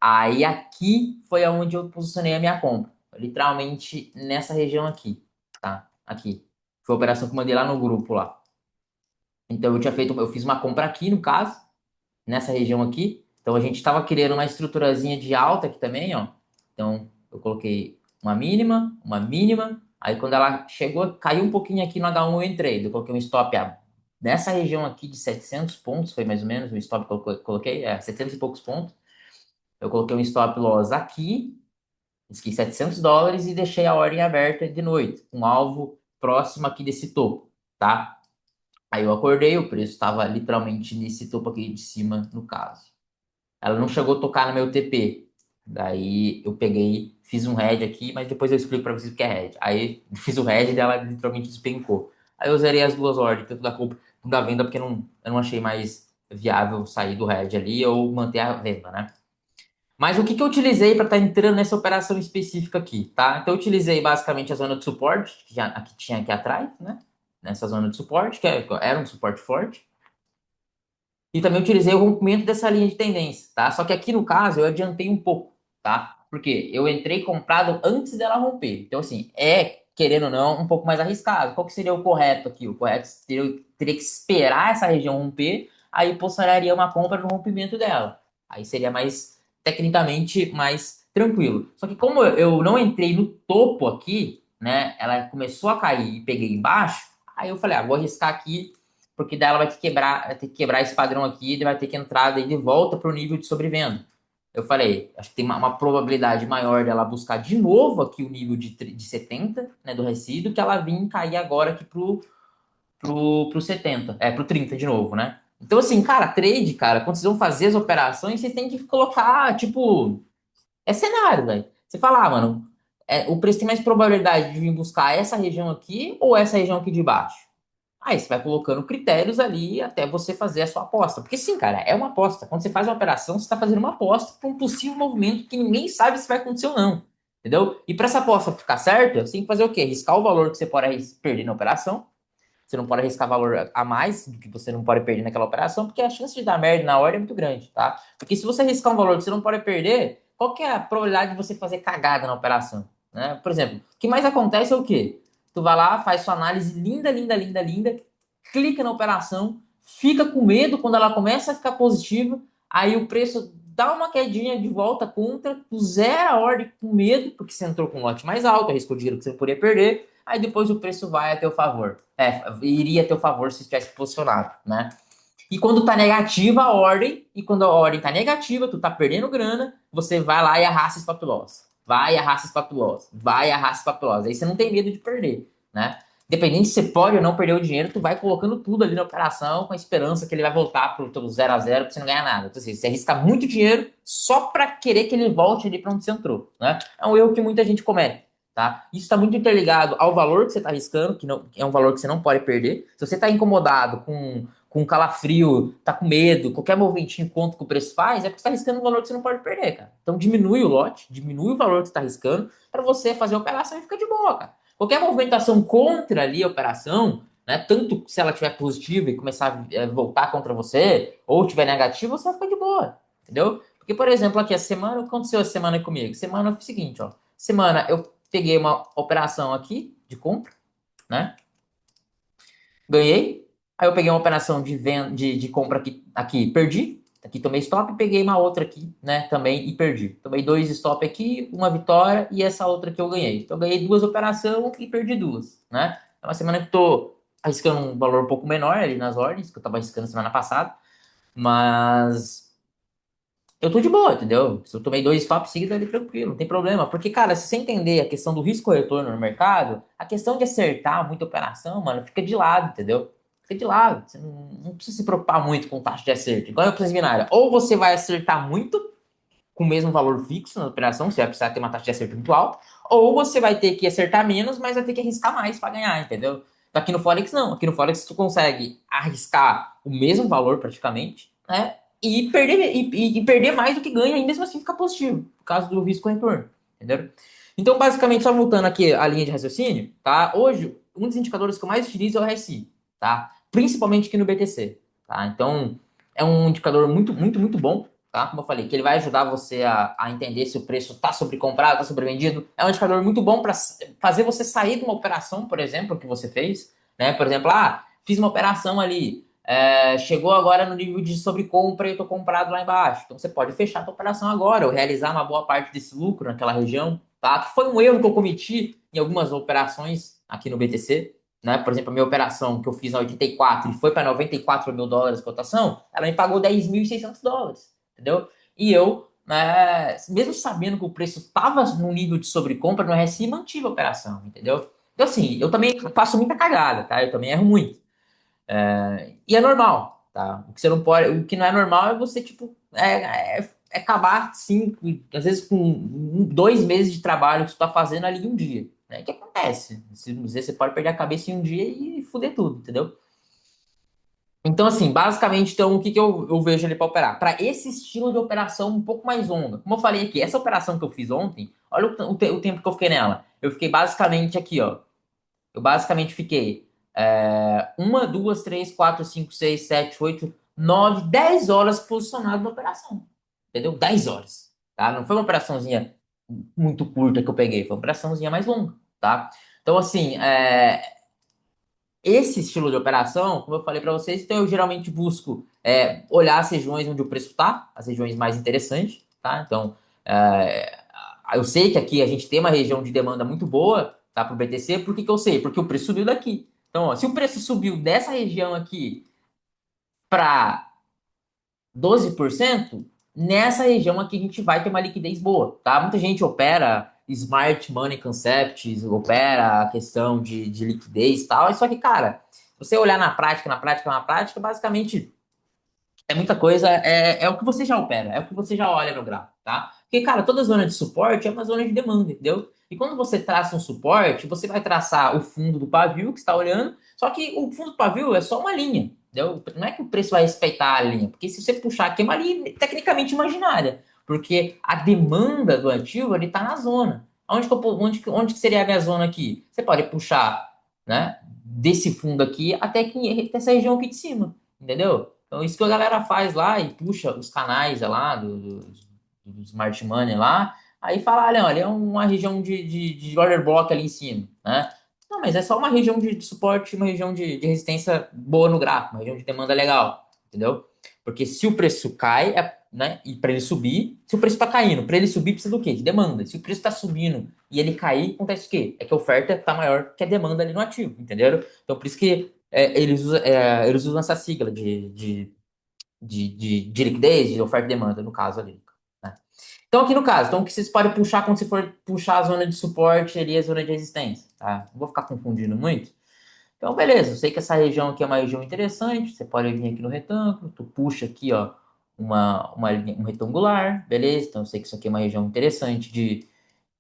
Aí aqui foi aonde eu posicionei a minha compra. Literalmente nessa região aqui, tá? Aqui. Foi a operação que eu mandei lá no grupo lá. Então eu fiz uma compra aqui no caso, nessa região aqui. Então a gente estava querendo uma estruturazinha de alta aqui também, ó. Então eu coloquei uma mínima. Aí quando ela chegou, caiu um pouquinho aqui no H1 eu entrei. Eu coloquei um stop nessa região aqui de 700 pontos, foi mais ou menos o stop que eu coloquei, 700 e poucos pontos. Eu coloquei um stop loss aqui, risquei US$ 700 e deixei a ordem aberta de noite, com um alvo próximo aqui desse topo, tá? Aí eu acordei, o preço estava literalmente nesse topo aqui de cima, no caso. Ela não chegou a tocar no meu TP. Daí eu peguei, fiz um head aqui, mas depois eu explico para vocês o que é head. Aí fiz o head e ela literalmente despencou. Aí eu zerei as duas ordens, tanto da compra quanto da venda, porque eu não achei mais viável sair do head ali ou manter a venda, né? Mas o que que eu utilizei para estar entrando nessa operação específica aqui, tá? Então eu utilizei basicamente a zona de suporte, que tinha aqui atrás, né? Nessa zona de suporte, era um suporte forte. E também utilizei o rompimento dessa linha de tendência, tá? Só que aqui no caso eu adiantei um pouco, tá? Porque eu entrei comprado antes dela romper. Então, assim, querendo ou não, um pouco mais arriscado. Qual que seria o correto aqui? O correto teria que esperar essa região romper, aí posicionaria uma compra no rompimento dela. Aí seria mais, tecnicamente, mais tranquilo. Só que como eu não entrei no topo aqui, né? Ela começou a cair e peguei embaixo, aí eu falei, vou arriscar aqui porque daí ela vai ter que quebrar esse padrão aqui e vai ter que entrar daí de volta para o nível de sobrevenda. Eu falei, acho que tem uma probabilidade maior dela buscar de novo aqui o nível de 70, né, do resíduo, que ela vir cair agora aqui pro 70, pro 30 de novo, né? Então, assim, cara, trade, cara, quando vocês vão fazer as operações, vocês têm que colocar, tipo, cenário, velho. Você fala, mano, o preço tem mais probabilidade de vir buscar essa região aqui ou essa região aqui de baixo? Aí você vai colocando critérios ali até você fazer a sua aposta. Porque sim, cara, é uma aposta. Quando você faz uma operação, você está fazendo uma aposta para um possível movimento que ninguém sabe se vai acontecer ou não. Entendeu? E para essa aposta ficar certa, você tem que fazer o quê? Riscar o valor que você pode perder na operação. Você não pode arriscar valor a mais do que você não pode perder naquela operação, porque a chance de dar merda na hora é muito grande, tá? Porque se você arriscar um valor que você não pode perder, qual que é a probabilidade de você fazer cagada na operação? Né? Por exemplo, o que mais acontece é o quê? Tu vai lá, faz sua análise linda, linda, linda, linda, clica na operação, fica com medo quando ela começa a ficar positiva, aí o preço dá uma quedinha de volta contra, tu zera a ordem com medo, porque você entrou com um lote mais alto, arriscou dinheiro que você poderia perder, aí depois o preço vai a teu favor. Iria a teu favor se tivesse posicionado, né? E quando tá negativa a ordem, e quando a ordem tá negativa, tu tá perdendo grana, você vai lá e arrasta stop loss. Vai e arrasta stop loss. Vai e arrasta stop loss. Aí você não tem medo de perder, né? Dependendo se você pode ou não perder o dinheiro, tu vai colocando tudo ali na operação com a esperança que ele vai voltar pro teu 0 a 0 pra você não ganhar nada. Então, assim, você arrisca muito dinheiro só pra querer que ele volte ali pra onde você entrou, né? É um erro que muita gente comete. Tá? Isso está muito interligado ao valor que você está arriscando, que é um valor que você não pode perder. Se você está incomodado com calafrio, tá com medo, qualquer movimentinho quanto que o preço faz, é porque você tá arriscando um valor que você não pode perder, cara. Então diminui o lote, diminui o valor que você tá arriscando para você fazer a operação e fica de boa, cara. Qualquer movimentação contra ali a operação, né, tanto se ela tiver positiva e começar a voltar contra você, ou tiver negativa, você vai ficar de boa, entendeu? Porque, por exemplo, aqui a semana, o que aconteceu a semana comigo? Semana foi o seguinte, ó. Semana eu peguei uma operação aqui de compra, né? Ganhei. Aí eu peguei uma operação de compra aqui, perdi. Aqui tomei stop, peguei uma outra aqui, né, também e perdi. Tomei dois stop aqui, uma vitória e essa outra que eu ganhei. Então eu ganhei duas operações e perdi duas, né? É uma semana que tô arriscando um valor um pouco menor ali nas ordens, que eu tava arriscando semana passada, mas eu tô de boa, entendeu? Se eu tomei dois stops seguidos ali tranquilo, não tem problema. Porque, cara, se você entender a questão do risco-retorno no mercado, a questão de acertar muita operação, mano, fica de lado, entendeu? Fica de lado. Você não precisa se preocupar muito com taxa de acerto. Igual eu fiz binária. Ou você vai acertar muito com o mesmo valor fixo na operação, você vai precisar ter uma taxa de acerto muito alta, ou você vai ter que acertar menos, mas vai ter que arriscar mais para ganhar, entendeu? Aqui no Forex não, aqui no Forex tu consegue arriscar o mesmo valor praticamente, né? E perder mais do que ganha e mesmo assim ficar positivo, por causa do risco retorno, entendeu? Então, basicamente, só voltando aqui a linha de raciocínio, tá? Hoje, um dos indicadores que eu mais utilizo é o RSI, tá? Principalmente aqui no BTC, tá? Então, é um indicador muito, muito, muito bom, tá? Como eu falei, que ele vai ajudar você a entender se o preço está sobrecomprado, está sobrevendido. É um indicador muito bom para fazer você sair de uma operação, por exemplo, que você fez, né? Por exemplo, fiz uma operação ali, chegou agora no nível de sobrecompra e eu estou comprado lá embaixo. Então você pode fechar a sua operação agora ou realizar uma boa parte desse lucro naquela região, tá? Que foi um erro que eu cometi em algumas operações aqui no BTC. Né? Por exemplo, a minha operação que eu fiz na 84 e foi para 94 mil dólares a cotação, ela me pagou 10.600 dólares, entendeu? E eu, né, mesmo sabendo que o preço estava no nível de sobrecompra no RSI, mantive a operação, entendeu? Então, assim, eu também faço muita cagada, tá? Eu também erro muito. E é normal, tá? O que você não pode, o que não é normal é você, tipo, acabar, sim, às vezes com 2 meses de trabalho que você tá fazendo ali em um dia, né? O que acontece? Às vezes você pode perder a cabeça em um dia e fuder tudo, entendeu? Então, assim, basicamente, então, o que que eu vejo ali para operar? Para esse estilo de operação um pouco mais longa. Como eu falei aqui, essa operação que eu fiz ontem, olha o tempo que eu fiquei nela. Eu fiquei basicamente aqui, ó. Eu basicamente fiquei uma, duas, três, quatro, cinco, seis, sete, oito, nove, 10 horas posicionado na operação. Entendeu? 10 horas. Tá? Não foi uma operaçãozinha muito curta que eu peguei, foi uma operaçãozinha mais longa, tá? Então, assim, esse estilo de operação, como eu falei para vocês, então eu geralmente busco olhar as regiões onde o preço está, as regiões mais interessantes, tá? Então, é, eu sei que aqui a gente tem uma região de demanda muito boa, tá, para o BTC. Por que que eu sei? Porque o preço subiu daqui. Então, ó, se o preço subiu dessa região aqui para 12%, nessa região aqui a gente vai ter uma liquidez boa, tá? Muita gente opera smart money concepts, opera a questão de liquidez e tal, só que, cara, se você olhar na prática, basicamente é muita coisa, é o que você já opera, é o que você já olha no gráfico, tá? Porque, cara, toda zona de suporte é uma zona de demanda, entendeu? E quando você traça um suporte, você vai traçar o fundo do pavio que está olhando, só que o fundo do pavio é só uma linha, entendeu? Não é que o preço vai respeitar a linha, porque se você puxar aqui é uma linha tecnicamente imaginária, porque a demanda do ativo ele está na zona. Onde que seria a minha zona aqui? Você pode puxar, né, desse fundo aqui até essa região aqui de cima, entendeu? Então, isso que a galera faz lá e puxa os canais lá do Smart Money lá, aí fala, olha, é uma região de order block ali em cima, né? Não, mas é só uma região de suporte, uma região de resistência boa no gráfico, uma região de demanda legal, entendeu? Porque se o preço cai, né, e para ele subir, se o preço está caindo, para ele subir precisa do quê? De demanda. Se o preço está subindo e ele cair, acontece o quê? É que a oferta está maior que a demanda ali no ativo, entendeu? Então, por isso que eles usam essa sigla de liquidez, de oferta e demanda, no caso ali. Né? Então, aqui no caso, então, o que vocês podem puxar quando você for puxar a zona de suporte ali, a zona de resistência, tá? Não vou ficar confundindo muito. Então, beleza, eu sei que essa região aqui é uma região interessante, você pode vir aqui no retângulo, tu puxa aqui, ó, um retangular, beleza? Então, eu sei que isso aqui é uma região interessante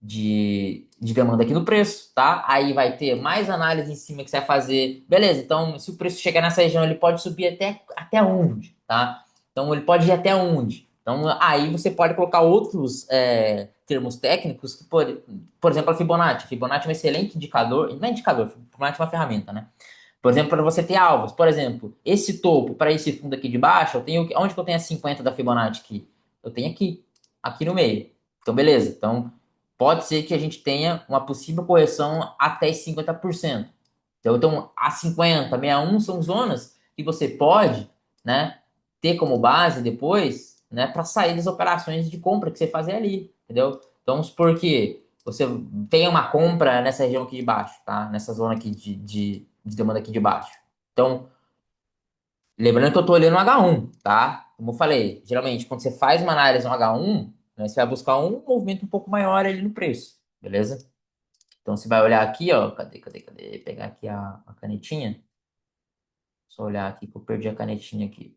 de demanda aqui no preço, tá? Aí vai ter mais análise em cima que você vai fazer. Beleza, então se o preço chegar nessa região, ele pode subir até onde, tá? Então ele pode ir até onde? Então aí você pode colocar outros termos técnicos, que por exemplo, a Fibonacci. Fibonacci é um excelente indicador, não é indicador, Fibonacci é uma ferramenta, né? Por exemplo, para você ter alvos. Por exemplo, esse topo para esse fundo aqui de baixo, eu tenho onde que eu tenho a 50 da Fibonacci aqui? Eu tenho aqui no meio. Então, beleza. Então, pode ser que a gente tenha uma possível correção até 50%. Então, a 50, 61 são zonas que você pode, né? ter como base depois, né, para sair das operações de compra que você fazer ali, entendeu? Então, vamos supor que você tem uma compra nessa região aqui de baixo, tá? Nessa zona aqui de demanda aqui de baixo. Então, lembrando que eu tô olhando o H1, tá? Como eu falei, geralmente, quando você faz uma análise no H1, né, você vai buscar um movimento um pouco maior ali no preço, beleza? Então, você vai olhar aqui, ó. Cadê? Pegar aqui a canetinha. Só olhar aqui que eu perdi a canetinha aqui.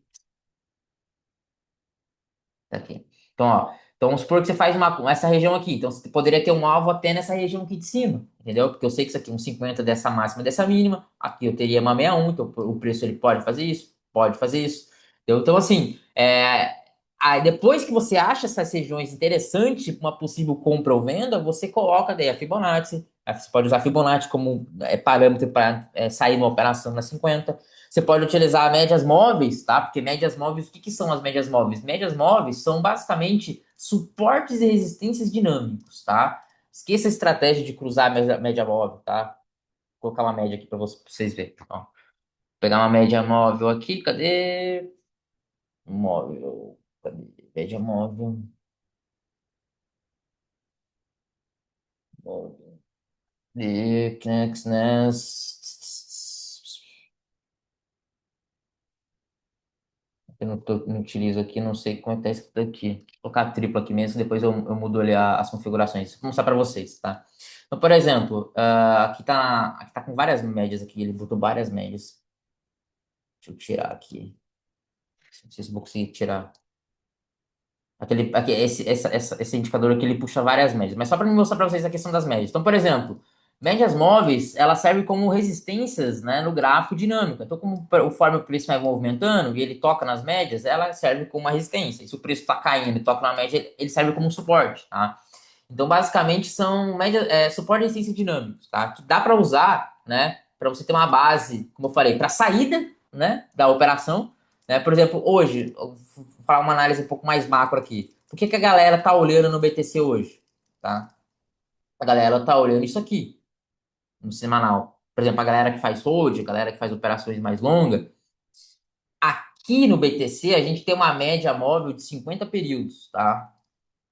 Tá aqui. Então, ó. Então, vamos supor que você faz essa região aqui. Então, você poderia ter um alvo até nessa região aqui de cima. Entendeu? Porque eu sei que isso aqui é um 50 dessa máxima e dessa mínima. Aqui eu teria uma 61. Então, o preço ele pode fazer isso. Pode fazer isso. Entendeu? Então, assim. Aí, depois que você acha essas regiões interessantes para uma possível compra ou venda, você coloca daí a Fibonacci. Aí você pode usar a Fibonacci como parâmetro para sair uma operação na 50. Você pode utilizar médias móveis, tá? Porque médias móveis, o que que são as médias móveis? Médias móveis são basicamente suportes e resistências dinâmicos, tá? Esqueça a estratégia de cruzar a média móvel, tá? Vou colocar uma média aqui para vocês verem. Ó, vou pegar uma média móvel aqui, cadê? Móvel, cadê? Média móvel, móvel. E, eu não utilizo aqui, não sei como é que tá escrito aqui. Vou colocar triplo aqui mesmo, depois eu mudo ali as configurações. Vou mostrar para vocês, tá? Então, por exemplo, aqui tá com várias médias aqui, ele botou várias médias. Deixa eu tirar aqui. Não sei se eu vou conseguir tirar. Esse indicador aqui, ele puxa várias médias. Mas só para mostrar para vocês a questão das médias. Então, por exemplo, médias móveis, elas servem como resistências, né, no gráfico dinâmico. Então, conforme o preço vai movimentando e ele toca nas médias, ela serve como uma resistência. E se o preço está caindo e toca na média, ele serve como um suporte, tá? Então, basicamente, são suporte e resistência dinâmicos, tá? Que dá para usar, né, para você ter uma base, como eu falei, para saída, né, da operação, né? Por exemplo, hoje, eu vou falar uma análise um pouco mais macro aqui. Por que que a galera tá olhando no BTC hoje, tá? A galera tá olhando isso aqui, no semanal. Por exemplo, a galera que faz hold, a galera que faz operações mais longas. Aqui no BTC, a gente tem uma média móvel de 50 períodos, tá?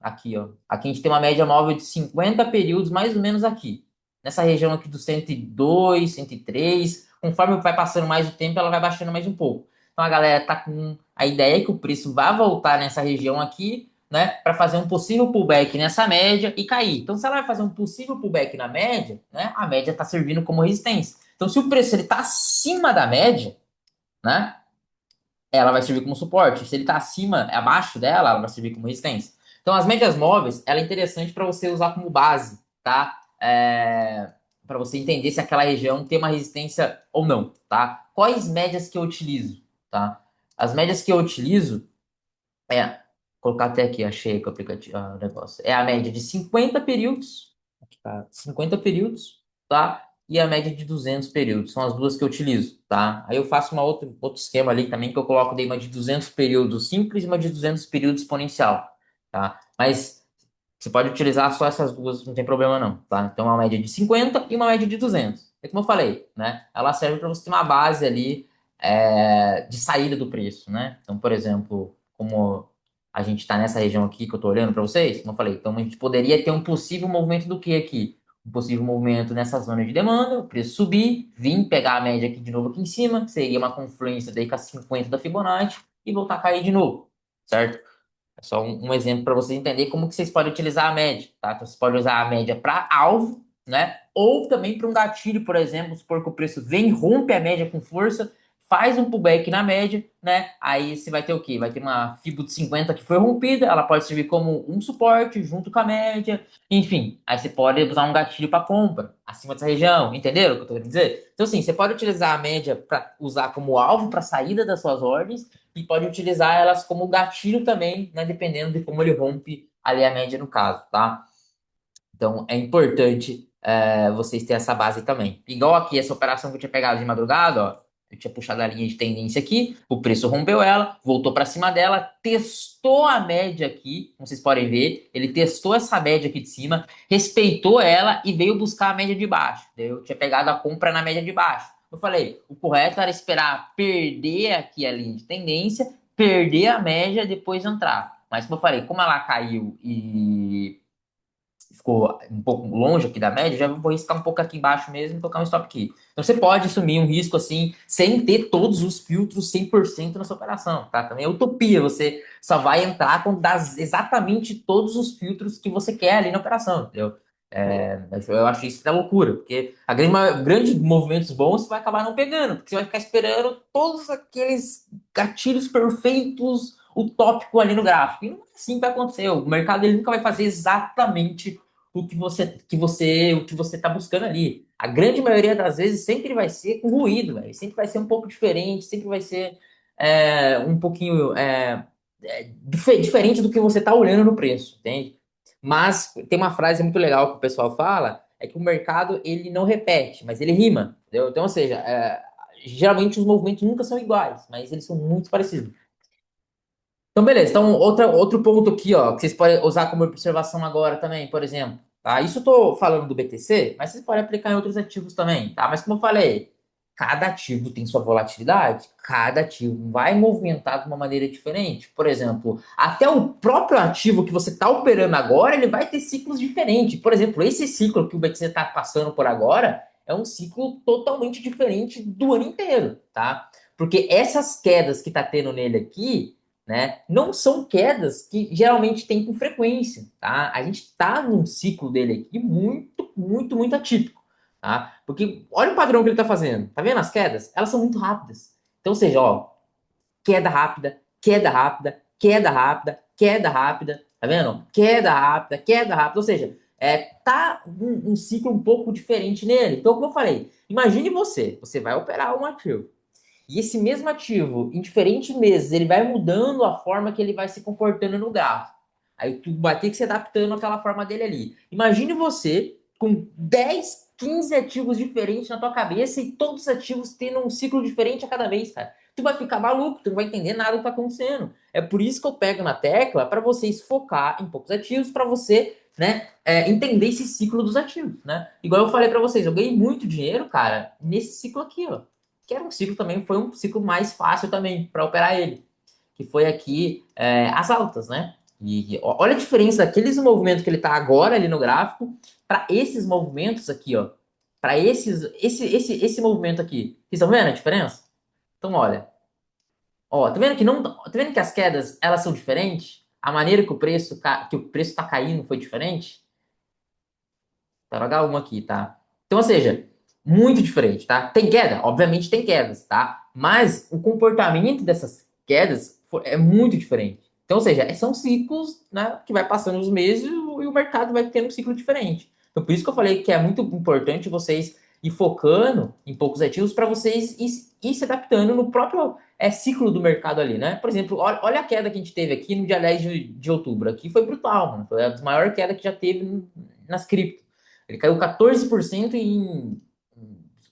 Aqui, ó. Aqui a gente tem uma média móvel de 50 períodos, mais ou menos aqui. Nessa região aqui do 102, 103. Conforme vai passando mais o tempo, ela vai baixando mais um pouco. Então a galera tá com a ideia que o preço vai voltar nessa região aqui, né? Para fazer um possível pullback nessa média e cair. Então, se ela vai fazer um possível pullback na média, né? A média tá servindo como resistência. Então, se o preço ele tá acima da média, né? Ela vai servir como suporte. Se ele está acima, abaixo dela, ela vai servir como resistência. Então, as médias móveis, ela é interessante para você usar como base, tá? Para você entender se aquela região tem uma resistência ou não, tá? Quais médias que eu utilizo, tá? As médias que eu utilizo vou colocar até aqui, achei que o aplicativo, o negócio. É a média de 50 períodos, aqui tá, 50 períodos, tá? E a média de 200 períodos. São as duas que eu utilizo, tá? Aí eu faço outro esquema ali também que eu coloco daí uma de 200 períodos simples e uma de 200 períodos exponencial, tá? Mas você pode utilizar só essas duas, não tem problema não, tá? Então, uma média de 50 e uma média de 200. É como eu falei, né? Ela serve para você ter uma base ali de saída do preço, né? Então, por exemplo, como a gente está nessa região aqui que eu estou olhando para vocês, como eu falei, então a gente poderia ter um possível movimento do que aqui? Um possível movimento nessa zona de demanda, o preço subir, vir pegar a média aqui de novo aqui em cima, seria uma confluência daí com a 50 da Fibonacci e voltar a cair de novo, certo? É só um exemplo para vocês entenderem como que vocês podem utilizar a média, tá? Então, vocês podem usar a média para alvo, né? Ou também para um gatilho, por exemplo, supor que o preço vem, rompe a média com força, faz um pullback na média, né? Aí você vai ter o quê? Vai ter uma Fibo de 50 que foi rompida, ela pode servir como um suporte junto com a média, enfim. Aí você pode usar um gatilho para compra acima dessa região, entenderam o que eu tô querendo dizer? Então, assim, você pode utilizar a média para usar como alvo para saída das suas ordens e pode utilizar elas como gatilho também, né, dependendo de como ele rompe ali a média no caso, tá? Então é importante vocês terem essa base também. Igual aqui, essa operação que eu tinha pegado de madrugada, ó, eu tinha puxado a linha de tendência aqui, o preço rompeu ela, voltou para cima dela, testou a média aqui, como vocês podem ver, ele testou essa média aqui de cima, respeitou ela e veio buscar a média de baixo. Daí eu tinha pegado a compra na média de baixo. Eu falei, o correto era esperar perder aqui a linha de tendência, perder a média e depois entrar. Mas como eu falei, como ela caiu e ficou um pouco longe aqui da média, já vou riscar um pouco aqui embaixo mesmo e colocar um stop aqui. Então você pode assumir um risco assim, sem ter todos os filtros 100% na sua operação, tá? Também é utopia, você só vai entrar quando dá exatamente todos os filtros que você quer ali na operação, entendeu? Eu acho isso da loucura, porque a grandes movimentos bons você vai acabar não pegando, porque você vai ficar esperando todos aqueles gatilhos perfeitos, utópicos ali no gráfico. E não é assim que vai acontecer. O mercado ele nunca vai fazer exatamente o que você está buscando ali. A grande maioria das vezes sempre vai ser com ruído, velho. Sempre vai ser um pouco diferente, sempre vai ser um pouquinho diferente do que você está olhando no preço, entende? Mas tem uma frase muito legal que o pessoal fala, é que o mercado ele não repete, mas ele rima, entendeu? Então, ou seja, geralmente os movimentos nunca são iguais, mas eles são muito parecidos. Então, beleza. Então, outro ponto aqui, ó, que vocês podem usar como observação agora também, por exemplo, tá? Isso eu tô falando do BTC, mas vocês podem aplicar em outros ativos também, tá? Mas como eu falei, cada ativo tem sua volatilidade, cada ativo vai movimentar de uma maneira diferente. Por exemplo, até o próprio ativo que você está operando agora, ele vai ter ciclos diferentes. Por exemplo, esse ciclo que o BTC está passando por agora é um ciclo totalmente diferente do ano inteiro, tá? Porque essas quedas que tá tendo nele aqui, né? Não são quedas que geralmente tem com frequência, tá? A gente está num ciclo dele aqui muito atípico, tá? Porque olha o padrão que ele está fazendo. Tá vendo as quedas? Elas são muito rápidas. Então, ou seja, ó, queda rápida, queda rápida, queda rápida, queda rápida, tá vendo? Queda rápida, queda rápida. Ou seja, tá um ciclo um pouco diferente nele. Então, como eu falei, imagine você vai operar um ativo. E esse mesmo ativo, em diferentes meses, ele vai mudando a forma que ele vai se comportando no gráfico. Aí tu vai ter que se adaptando àquela forma dele ali. Imagine você com 10, 15 ativos diferentes na tua cabeça e todos os ativos tendo um ciclo diferente a cada vez, cara. Tu vai ficar maluco, tu não vai entender nada do que tá acontecendo. É por isso que eu pego na tecla para vocês focar em poucos ativos, para você, né, entender esse ciclo dos ativos, né? Igual eu falei para vocês, eu ganhei muito dinheiro, cara, nesse ciclo aqui, ó, que era um ciclo também, foi um ciclo mais fácil também para operar ele, que foi aqui as altas, né? E olha a diferença daqueles movimentos que ele está agora ali no gráfico para esses movimentos aqui, ó. Para esse movimento aqui. Vocês estão vendo a diferença? Então, olha, ó, tá vendo que não, tá vendo que as quedas elas são diferentes? A maneira que o preço está caindo foi diferente? Tá no H1 aqui, tá? Então, ou seja, muito diferente, tá? Tem queda? Obviamente tem quedas, tá? Mas o comportamento dessas quedas é muito diferente. Então, ou seja, são ciclos, né, que vai passando os meses e o mercado vai tendo um ciclo diferente. Então, por isso que eu falei que é muito importante vocês ir focando em poucos ativos para vocês ir se adaptando no próprio ciclo do mercado ali, né? Por exemplo, olha a queda que a gente teve aqui no dia 10 de outubro. Aqui foi brutal, mano. Foi a maior queda que já teve nas criptos. Ele caiu 14% em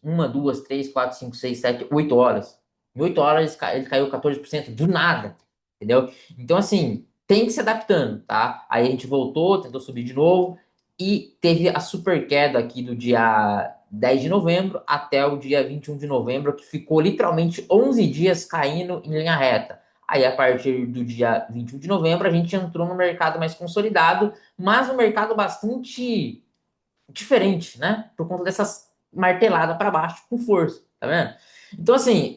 uma, duas, três, quatro, cinco, seis, sete, 8 horas. Em 8 horas ele caiu 14% do nada, entendeu? Então, assim, tem que se adaptando, tá? Aí a gente voltou, tentou subir de novo e teve a super queda aqui do dia 10 de novembro até o dia 21 de novembro, que ficou literalmente 11 dias caindo em linha reta. Aí, a partir do dia 21 de novembro, a gente entrou no mercado mais consolidado, mas um mercado bastante diferente, né? Por conta dessas marteladas para baixo com força, tá vendo? Então, assim,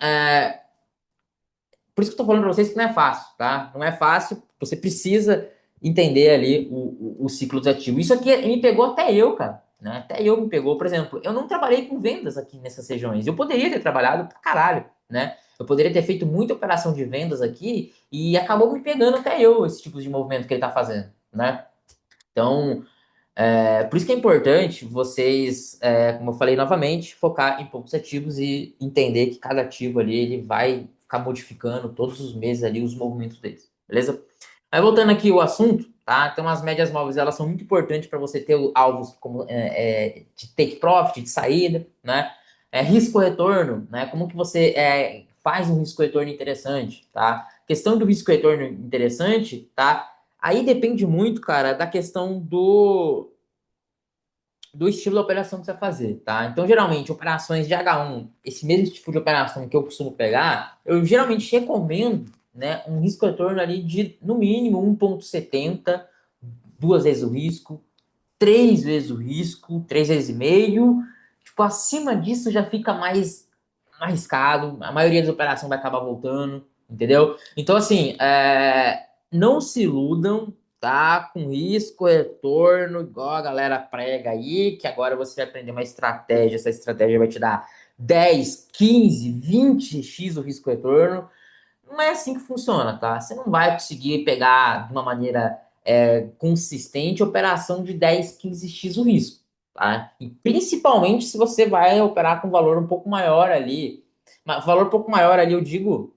por isso que eu tô falando para vocês que não é fácil, tá? Não é fácil, você precisa entender ali o ciclo desativo. Isso aqui me pegou até eu, cara. Né? Até eu me pegou, por exemplo, eu não trabalhei com vendas aqui nessas regiões. Eu poderia ter trabalhado pra caralho, né? Eu poderia ter feito muita operação de vendas aqui e acabou me pegando até eu esse tipo de movimento que ele tá fazendo, né? Então, por isso que é importante vocês, como eu falei novamente, focar em poucos ativos e entender que cada ativo ali ele vai ficar modificando todos os meses ali os movimentos deles, beleza? Mas voltando aqui o assunto, tá? Então as médias móveis elas são muito importantes para você ter alvos como de take profit, de saída, né? Risco-retorno, né? Como que você faz um risco-retorno interessante, tá? Questão do risco-retorno interessante, tá? Aí depende muito, cara, da questão do estilo de operação que você vai fazer, tá? Então, geralmente, operações de H1, esse mesmo tipo de operação que eu costumo pegar, eu geralmente recomendo, né, um risco-retorno ali de, no mínimo, 1,70, duas vezes o risco, três vezes o risco, três vezes e meio. Tipo, acima disso já fica mais arriscado, a maioria das operações vai acabar voltando, entendeu? Então, assim, não se iludam, tá? Com risco, retorno, igual a galera prega aí, que agora você vai aprender uma estratégia, essa estratégia vai te dar 10, 15, 20x o risco retorno. Não é assim que funciona, tá? Você não vai conseguir pegar de uma maneira consistente operação de 10, 15x o risco, tá? E principalmente se você vai operar com valor um pouco maior ali. Valor um pouco maior ali, eu digo,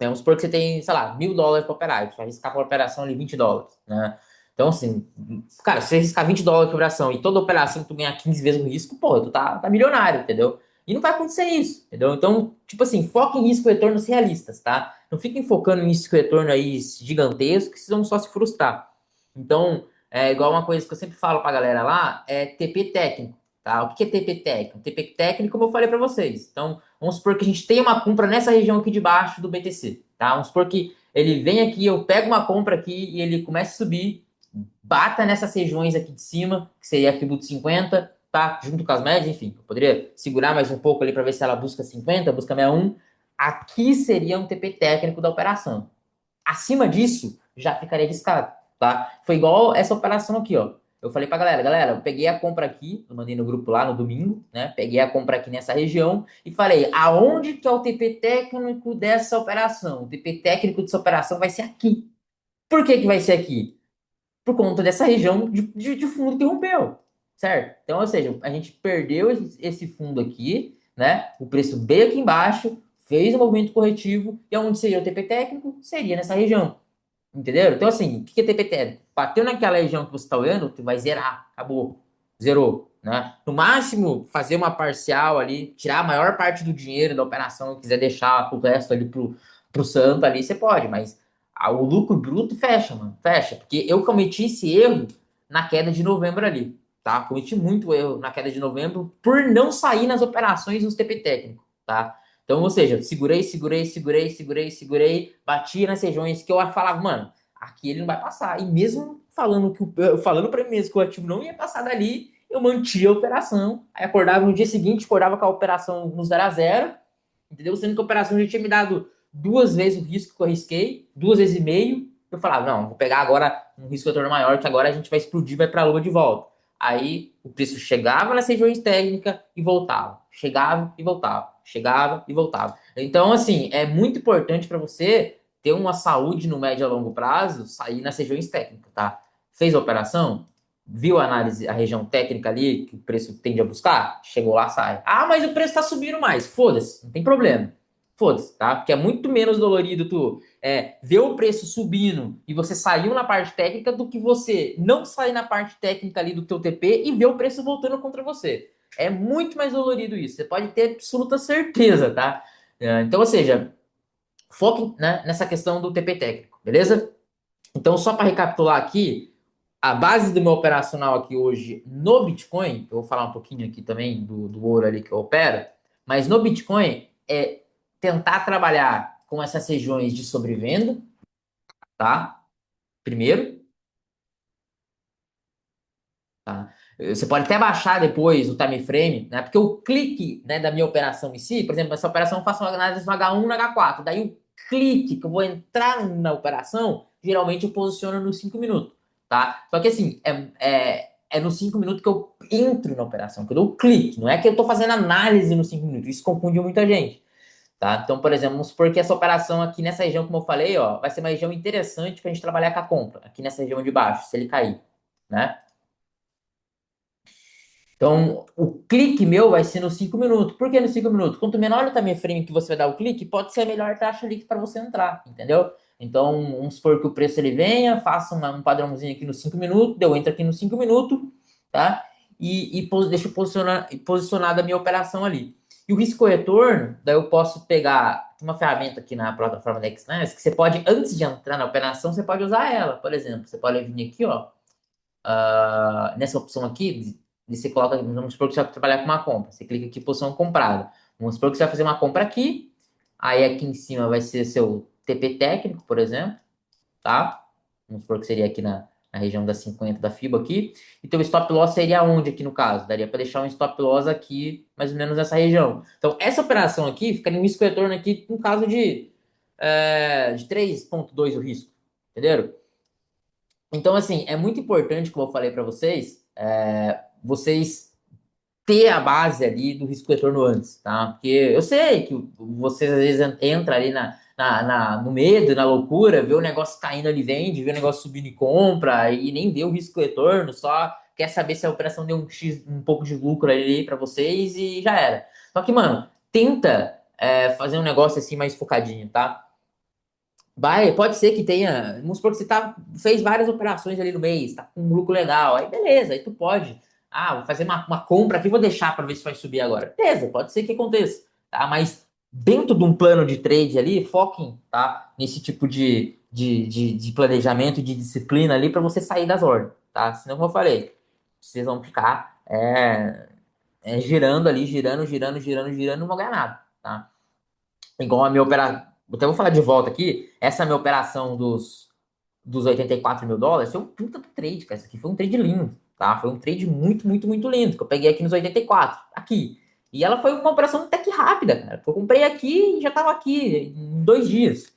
vamos supor que você tem, sei lá, US$ 1.000 para operar, e você vai arriscar por operação ali US$ 20, né? Então, assim, cara, se você arriscar US$ 20 por operação e toda operação tu ganhar 15 vezes o risco, pô, tu tá milionário, entendeu? E não vai acontecer isso, entendeu? Então, tipo assim, foca em risco e retornos realistas, tá? Não fiquem focando em risco e retorno aí gigantesco, que vocês vão só se frustrar. Então, é igual uma coisa que eu sempre falo pra galera lá, é TP técnico, tá? O que é TP técnico? TP técnico, como eu falei pra vocês. Então, vamos supor que a gente tem uma compra nessa região aqui de baixo do BTC, tá? Vamos supor que ele vem aqui, eu pego uma compra aqui e ele começa a subir, bata nessas regiões aqui de cima, que seria a Fibut 50, tá? Junto com as médias, enfim. Eu poderia segurar mais um pouco ali para ver se ela busca 50, busca 61. Aqui seria um TP técnico da operação. Acima disso, já ficaria arriscado, tá? Foi igual essa operação aqui, ó. Eu falei pra galera, galera, eu peguei a compra aqui, eu mandei no grupo lá no domingo, né? Peguei a compra aqui nessa região e falei, aonde que é o TP técnico dessa operação? O TP técnico dessa operação vai ser aqui. Por que que vai ser aqui? Por conta dessa região de fundo que rompeu, certo? Então, ou seja, a gente perdeu esse fundo aqui, né? O preço veio aqui embaixo, fez um movimento corretivo, e onde seria o TP técnico? Seria nessa região. Entendeu? Então, assim, o que é TPT? Bateu naquela região que você está olhando, tu vai zerar. Acabou. Zerou. Né? No máximo, fazer uma parcial ali, tirar a maior parte do dinheiro da operação, quiser deixar o resto ali pro santo ali, você pode, mas o lucro bruto fecha, mano. Fecha. Porque eu cometi esse erro na queda de novembro ali. Tá? Cometi muito erro na queda de novembro por não sair nas operações nos TP técnico. Tá? Então, ou seja, segurei, bati nas regiões que eu falava, mano, aqui ele não vai passar. E mesmo falando para mim mesmo que o ativo não ia passar dali, eu mantinha a operação. Aí acordava no dia seguinte, acordava com a operação no 0 a 0, entendeu? Sendo que a operação já tinha me dado duas vezes o risco que eu arrisquei, duas vezes e meio. Eu falava, não, vou pegar agora um risco retorno maior, que agora a gente vai explodir, vai para a lua de volta. Aí o preço chegava nas regiões técnicas e voltava. Chegava e voltava. Chegava e voltava. Então, assim, é muito importante para você ter uma saúde no médio a longo prazo, sair nas regiões técnicas, tá? Fez a operação? Viu a análise, a região técnica ali, que o preço tende a buscar? Chegou lá, sai. Ah, mas o preço está subindo mais. Foda-se, não tem problema. Foda-se, tá? Porque é muito menos dolorido tu ver o preço subindo e você saiu na parte técnica do que você não sair na parte técnica ali do teu TP e ver o preço voltando contra você. É muito mais dolorido isso. Você pode ter absoluta certeza, tá? Então, ou seja, foque, né, nessa questão do TP técnico, beleza? Então, só para recapitular aqui, a base do meu operacional aqui hoje no Bitcoin, eu vou falar um pouquinho aqui também do ouro ali que eu opero, mas no Bitcoin é tentar trabalhar com essas regiões de sobrevenda, tá? Primeiro, tá? Você pode até baixar depois o time frame, né? Porque o clique, né, da minha operação em si, por exemplo, essa operação eu faço uma análise no H1 e no H4. Daí o clique que eu vou entrar na operação, geralmente eu posiciono nos 5 minutos, tá? Só que assim, é nos 5 minutos que eu entro na operação, que eu dou o clique. Não é que eu tô fazendo análise nos 5 minutos. Isso confunde muita gente, tá? Então, por exemplo, vamos supor que essa operação aqui nessa região, como eu falei, ó, vai ser uma região interessante pra gente trabalhar com a compra, aqui nessa região de baixo, se ele cair, né? Então, o clique meu vai ser nos 5 minutos. Por que nos 5 minutos? Quanto menor o time frame que você vai dar o clique, pode ser a melhor taxa ali para você entrar, entendeu? Então, vamos supor que o preço ele venha, faça um padrãozinho aqui nos 5 minutos, eu entro aqui nos 5 minutos, tá? Deixo posicionada a minha operação ali. E o risco retorno, daí eu posso pegar uma ferramenta aqui na plataforma da Exness, que você pode, antes de entrar na operação, você pode usar ela. Por exemplo, você pode vir aqui, ó, nessa opção aqui, você coloca, vamos supor que você vai trabalhar com uma compra. Você clica aqui, posição comprada. Vamos supor que você vai fazer uma compra aqui. Aí aqui em cima vai ser seu. TP técnico, por exemplo, tá? Vamos supor que seria aqui na região das 50 da FIBA aqui. E teu stop loss seria onde aqui no caso? Daria para deixar um stop loss aqui, mais ou menos nessa região. Então, essa operação aqui fica em risco retorno aqui no caso de 3,2 o risco. Entenderam? Então, assim, é muito importante, como eu falei para vocês, vocês ter a base ali do risco retorno antes, tá? Porque eu sei que vocês às vezes entram ali no medo, na loucura, vê o negócio caindo ali, vende, vê o negócio subindo e compra, e nem vê o risco retorno, só quer saber se a operação deu um pouco de lucro ali para vocês e já era. Só que, mano, tenta fazer um negócio assim mais focadinho, tá? Pode ser que tenha. Vamos supor que você fez várias operações ali no mês, tá com um lucro legal. Aí beleza, aí tu pode. Ah, vou fazer uma compra aqui, vou deixar para ver se vai subir agora. Beleza, pode ser que aconteça, tá? Mas dentro de um plano de trade ali, foquem, tá? Nesse tipo de planejamento, de disciplina ali, para você sair das ordens, tá? Senão, como eu falei, vocês vão ficar girando ali, girando, não vão ganhar nada, tá? Igual a minha operação. Até vou falar de volta aqui. Essa minha operação dos 84 mil dólares foi um puta do trade, cara. Isso aqui foi um trade lindo, tá? Foi um trade muito, muito, muito lindo. Que eu peguei aqui nos 84, aqui. E ela foi uma operação até que rápida, cara. Eu comprei aqui e já tava aqui em 2 dias.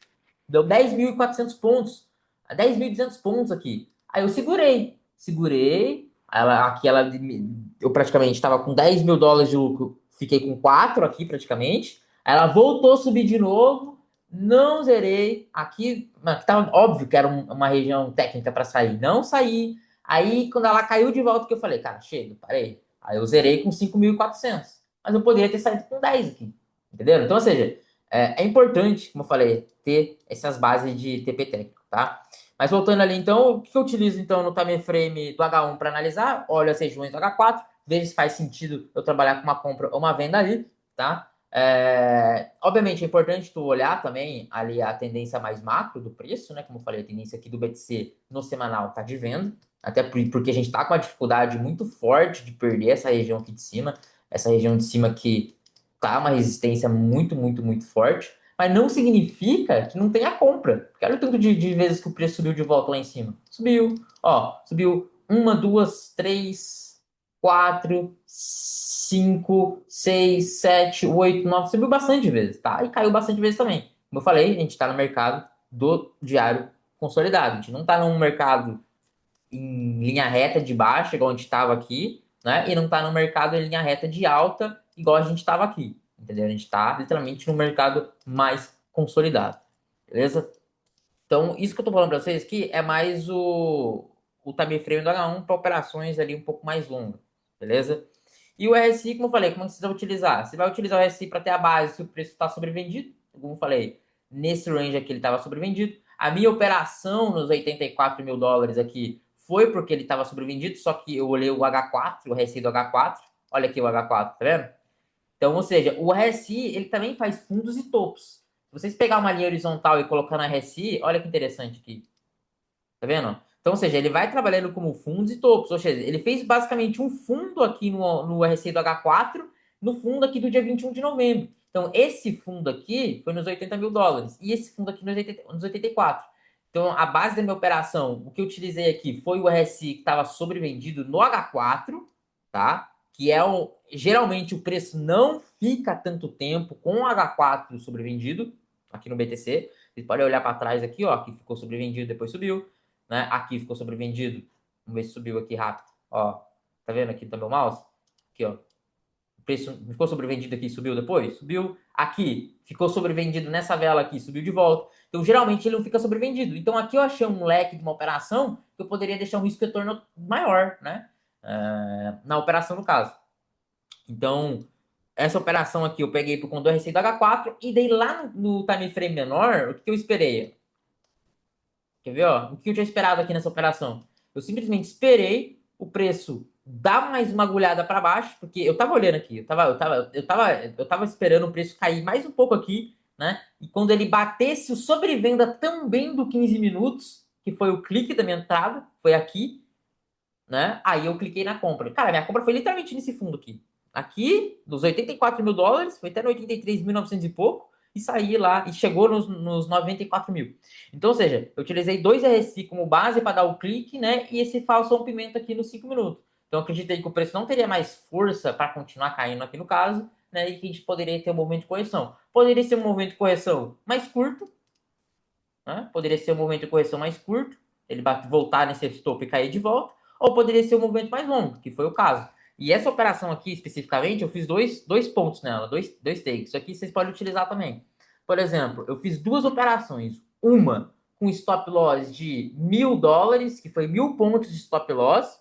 Deu 10.400 pontos. 10.200 pontos aqui. Aí eu segurei. Eu praticamente estava com 10 mil dólares de lucro. Fiquei com 4 aqui praticamente. Aí ela voltou a subir de novo. Não zerei. Aqui tava óbvio que era uma região técnica para sair. Não saí. Aí quando ela caiu de volta, que eu falei, cara, chega, parei. Aí eu zerei com 5.400. Mas eu poderia ter saído com 10 aqui. Entendeu? Então, ou seja, é importante, como eu falei, ter essas bases de TP técnico, tá? Mas voltando ali, então, o que eu utilizo então no time frame do H1 para analisar? Olho as regiões do H4, vejo se faz sentido eu trabalhar com uma compra ou uma venda ali, tá? Obviamente é importante tu olhar também ali a tendência mais macro do preço, né? Como eu falei, a tendência aqui do BTC no semanal tá de venda, até porque a gente tá com uma dificuldade muito forte de perder essa região aqui de cima, essa região de cima que tá uma resistência muito, muito, muito forte, mas não significa que não tenha compra. Porque olha o tanto de vezes que o preço subiu de volta lá em cima. Subiu, ó, subiu uma, duas, três, quatro, cinco, seis, sete, oito, nove, subiu bastante vezes, tá? E caiu bastante vezes também. Como eu falei, a gente tá no mercado do diário consolidado. A gente não tá num mercado em linha reta de baixa, igual a gente estava aqui, né? E não está no mercado em linha reta de alta, igual a gente estava aqui, entendeu? A gente está literalmente no mercado mais consolidado, beleza? Então, isso que eu tô falando para vocês aqui é mais o time frame do H1 para operações ali um pouco mais longas, beleza? E o RSI, como eu falei, como é que você vai utilizar? Você vai utilizar o RSI para ter a base se o preço está sobrevendido, como eu falei, nesse range aqui ele estava sobrevendido. A minha operação nos 84 mil dólares aqui foi porque ele estava sobrevendido, só que eu olhei o H4, o RSI do H4. Olha aqui o H4, tá vendo? Então, ou seja, o RSI ele também faz fundos e topos. Se vocês pegar uma linha horizontal e colocar no RSI, olha que interessante aqui. Tá vendo? Então, ou seja, ele vai trabalhando como fundos e topos. Ou seja, ele fez basicamente um fundo aqui no RSI do H4, no fundo aqui do dia 21 de novembro. Então, esse fundo aqui foi nos 80 mil dólares. E esse fundo aqui nos 84. Então, a base da minha operação, o que eu utilizei aqui foi o RSI que estava sobrevendido no H4, tá? Que é geralmente o preço não fica tanto tempo com o H4 sobrevendido aqui no BTC. Vocês podem olhar para trás aqui, ó, que ficou sobrevendido, depois subiu, né? Aqui ficou sobrevendido. Vamos ver se subiu aqui rápido. Ó, tá vendo aqui no meu mouse? Aqui, ó. O preço ficou sobrevendido aqui, subiu depois? Subiu. Aqui, ficou sobrevendido nessa vela aqui, subiu de volta. Então, geralmente, ele não fica sobrevendido. Então, aqui eu achei um leque de uma operação que eu poderia deixar um risco de retorno maior, né? Na operação, no caso. Então, essa operação aqui eu peguei por conta do RSI do H4 e dei lá no time frame menor, o que eu esperei? Quer ver, ó? O que eu tinha esperado aqui nessa operação? Eu simplesmente esperei o preço dar mais uma agulhada para baixo, porque eu tava olhando aqui, eu tava esperando o preço cair mais um pouco aqui, né? E quando ele batesse o sobrevenda também do 15 minutos, que foi o clique da minha entrada, foi aqui, né? Aí eu cliquei na compra. Cara, minha compra foi literalmente nesse fundo aqui. Aqui, dos 84 mil dólares, foi até no 83.900 e pouco. e saí lá e chegou nos 94 mil. Então, ou seja, eu utilizei 2 RSI como base para dar o clique, né? E esse falso rompimento aqui nos 5 minutos. Então, acreditei que o preço não teria mais força para continuar caindo aqui no caso, né? E que a gente poderia ter um movimento de correção. Poderia ser um movimento de correção mais curto, né? Poderia ser um movimento de correção mais curto, ele voltar nesse stop e cair de volta, ou poderia ser um movimento mais longo, que foi o caso. E essa operação aqui, especificamente, eu fiz dois pontos nela, dois takes. Isso aqui vocês podem utilizar também. Por exemplo, eu fiz 2 operações. Uma com stop loss de $1.000, que foi 1.000 pontos de stop loss,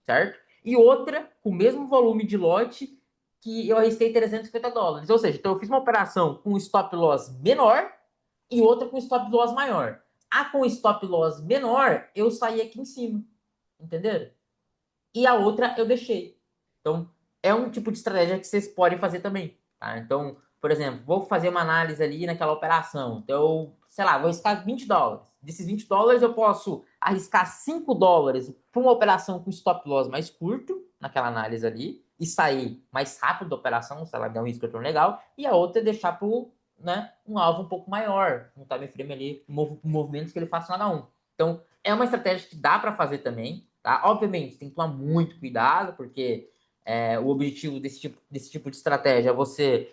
certo? E outra com o mesmo volume de lote que eu arrisquei $350. Ou seja, então eu fiz uma operação com stop loss menor e outra com stop loss maior. A com stop loss menor, eu saí aqui em cima, entenderam? E a outra eu deixei. Então, é um tipo de estratégia que vocês podem fazer também, tá? Então, por exemplo, vou fazer uma análise ali naquela operação. Então, sei lá, vou arriscar $20. Desses $20, eu posso arriscar $5 para uma operação com stop loss mais curto, naquela análise ali, e sair mais rápido da operação, se ela der um risco legal, e a outra é deixar para, né, um alvo um pouco maior, um time frame ali, movimentos que ele faça cada um. Então, é uma estratégia que dá para fazer também, tá? Obviamente, tem que tomar muito cuidado, porque o objetivo desse tipo de estratégia é você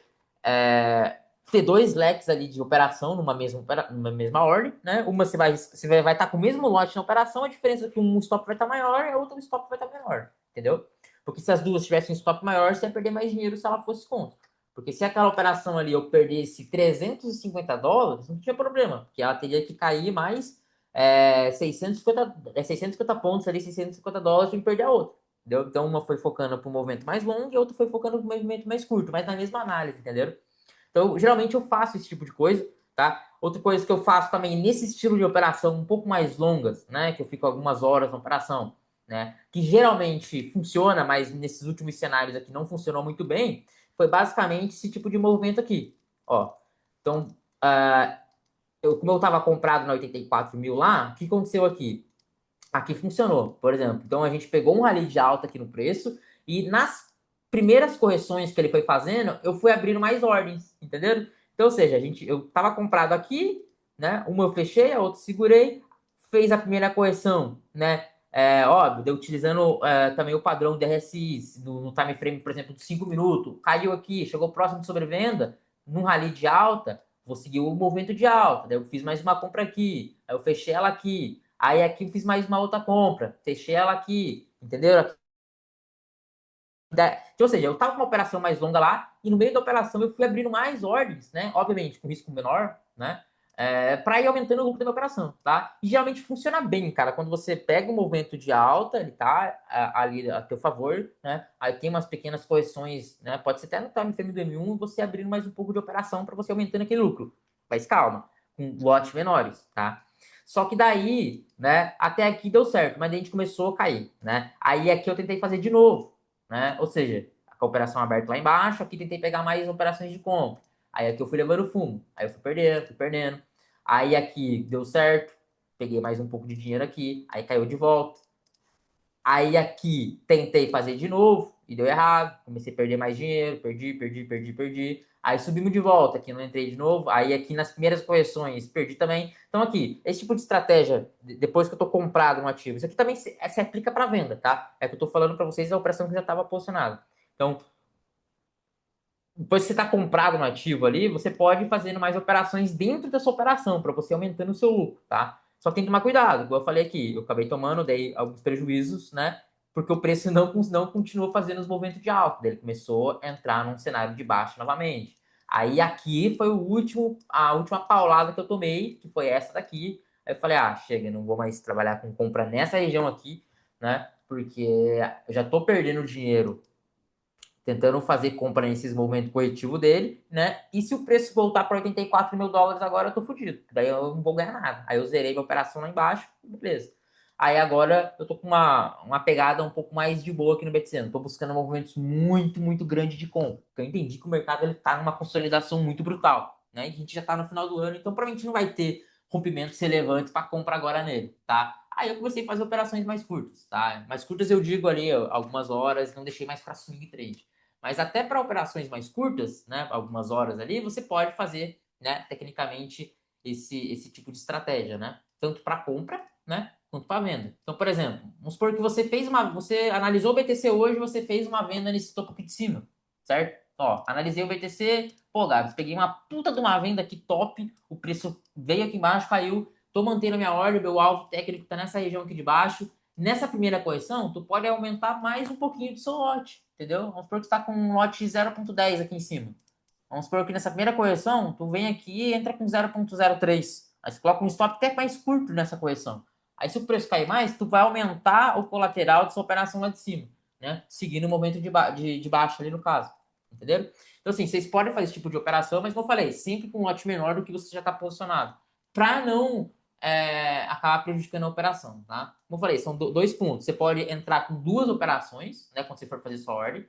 ter 2 leques ali de operação numa mesma ordem, né? Uma você vai estar com o mesmo lote na operação, a diferença é que um stop vai estar maior e a outra stop vai estar menor, entendeu? Porque se as duas tivessem stop maior, você ia perder mais dinheiro se ela fosse contra. Porque se aquela operação ali eu perdesse $350, não tinha problema, porque ela teria que cair mais 650 pontos ali, $650 para perder a outra. Entendeu? Então uma foi focando para um movimento mais longo e a outra foi focando para um movimento mais curto, mas na mesma análise, entendeu? Então, geralmente eu faço esse tipo de coisa, tá? Outra coisa que eu faço também nesse estilo de operação um pouco mais longas, né? Que eu fico algumas horas na operação, né? Que geralmente funciona, mas nesses últimos cenários aqui não funcionou muito bem. Foi basicamente esse tipo de movimento aqui, ó. Então, como eu estava comprado na 84 mil lá, o que aconteceu aqui? Aqui funcionou, por exemplo. Então a gente pegou um rally de alta aqui no preço e nas primeiras correções que ele foi fazendo, eu fui abrindo mais ordens, entenderam? Então, ou seja, eu estava comprado aqui, né? Uma eu fechei, a outra segurei, fez a primeira correção, né? Óbvio, deu utilizando também o padrão DRSI no time frame, por exemplo, de 5 minutos, caiu aqui, chegou próximo de sobrevenda, num rally de alta, vou seguir o movimento de alta, daí eu fiz mais uma compra aqui, aí eu fechei ela aqui, aí aqui eu fiz mais uma outra compra, fechei ela aqui, entendeu? Então, ou seja, eu tava com uma operação mais longa lá e no meio da operação eu fui abrindo mais ordens, né? Obviamente, com risco menor, né? Para ir aumentando o lucro da minha operação, tá? E geralmente funciona bem, cara. Quando você pega um movimento de alta, ele tá ali a teu favor, né? Aí tem umas pequenas correções, né? Pode ser até no time frame do M1 você abrindo mais um pouco de operação para você aumentando aquele lucro. Mas calma, com lotes menores, tá? Só que daí, né? Até aqui deu certo, mas daí a gente começou a cair, né? Aí aqui eu tentei fazer de novo, né? Ou seja, a operação aberta lá embaixo, aqui tentei pegar mais operações de compra. Aí aqui eu fui levando fumo, aí eu fui perdendo, fui perdendo. Aí aqui deu certo, peguei mais um pouco de dinheiro aqui, aí caiu de volta. Aí aqui tentei fazer de novo e deu errado. Comecei a perder mais dinheiro, perdi. Aí subimos de volta, aqui não entrei de novo. Aí aqui nas primeiras correções perdi também. Então aqui, esse tipo de estratégia, depois que eu tô comprado no ativo, isso aqui também se aplica para venda, tá? É que eu tô falando para vocês a operação que já estava posicionada. Então, depois que você está comprado no ativo ali, você pode ir fazendo mais operações dentro dessa operação, para você aumentando o seu lucro, tá? Só que tem que tomar cuidado, como eu falei aqui, eu acabei tomando, dei alguns prejuízos, né? Porque o preço não continuou fazendo os movimentos de alta, ele começou a entrar num cenário de baixo novamente. Aí aqui foi a última paulada que eu tomei, que foi essa daqui. Aí eu falei, chega, não vou mais trabalhar com compra nessa região aqui, né? Porque eu já tô perdendo dinheiro tentando fazer compra nesses movimentos corretivos dele, né? E se o preço voltar para $84 mil agora, eu tô fudido. Daí eu não vou ganhar nada. Aí eu zerei minha operação lá embaixo, beleza. Aí agora eu tô com uma pegada um pouco mais de boa aqui no BTC. Não tô buscando movimentos muito, muito grandes de compra. Porque eu entendi que o mercado ele tá numa consolidação muito brutal, né? E a gente já tá no final do ano, então provavelmente não vai ter rompimentos relevantes para compra agora nele, tá? Aí eu comecei a fazer operações mais curtas, tá? Mais curtas eu digo ali algumas horas, não deixei mais para swing trade. Mas até para operações mais curtas, né, algumas horas ali, você pode fazer né, tecnicamente, esse tipo de estratégia, né? Tanto para compra, né, quanto para venda. Então, por exemplo, vamos supor que você analisou o BTC hoje, você fez uma venda nesse topo aqui de cima, certo? Ó, analisei o BTC, pô, Gabs, peguei uma puta de uma venda aqui top, o preço veio aqui embaixo, caiu, tô mantendo a minha ordem, meu alvo técnico tá nessa região aqui de baixo. Nessa primeira correção, tu pode aumentar mais um pouquinho do seu lote, entendeu? Vamos supor que você tá com um lote 0,10 aqui em cima. Vamos supor que nessa primeira correção, tu vem aqui e entra com 0,03. Aí você coloca um stop até mais curto nessa correção. Aí se o preço cair mais, tu vai aumentar o colateral dessa operação lá de cima, né? Seguindo o momento de baixa ali no caso. Entenderam? Então assim, vocês podem fazer esse tipo de operação, mas como eu falei, sempre com um lote menor do que você já está posicionado. Para não acabar prejudicando a operação, tá? Como eu falei, são dois pontos. Você pode entrar com duas operações, né? Quando você for fazer sua ordem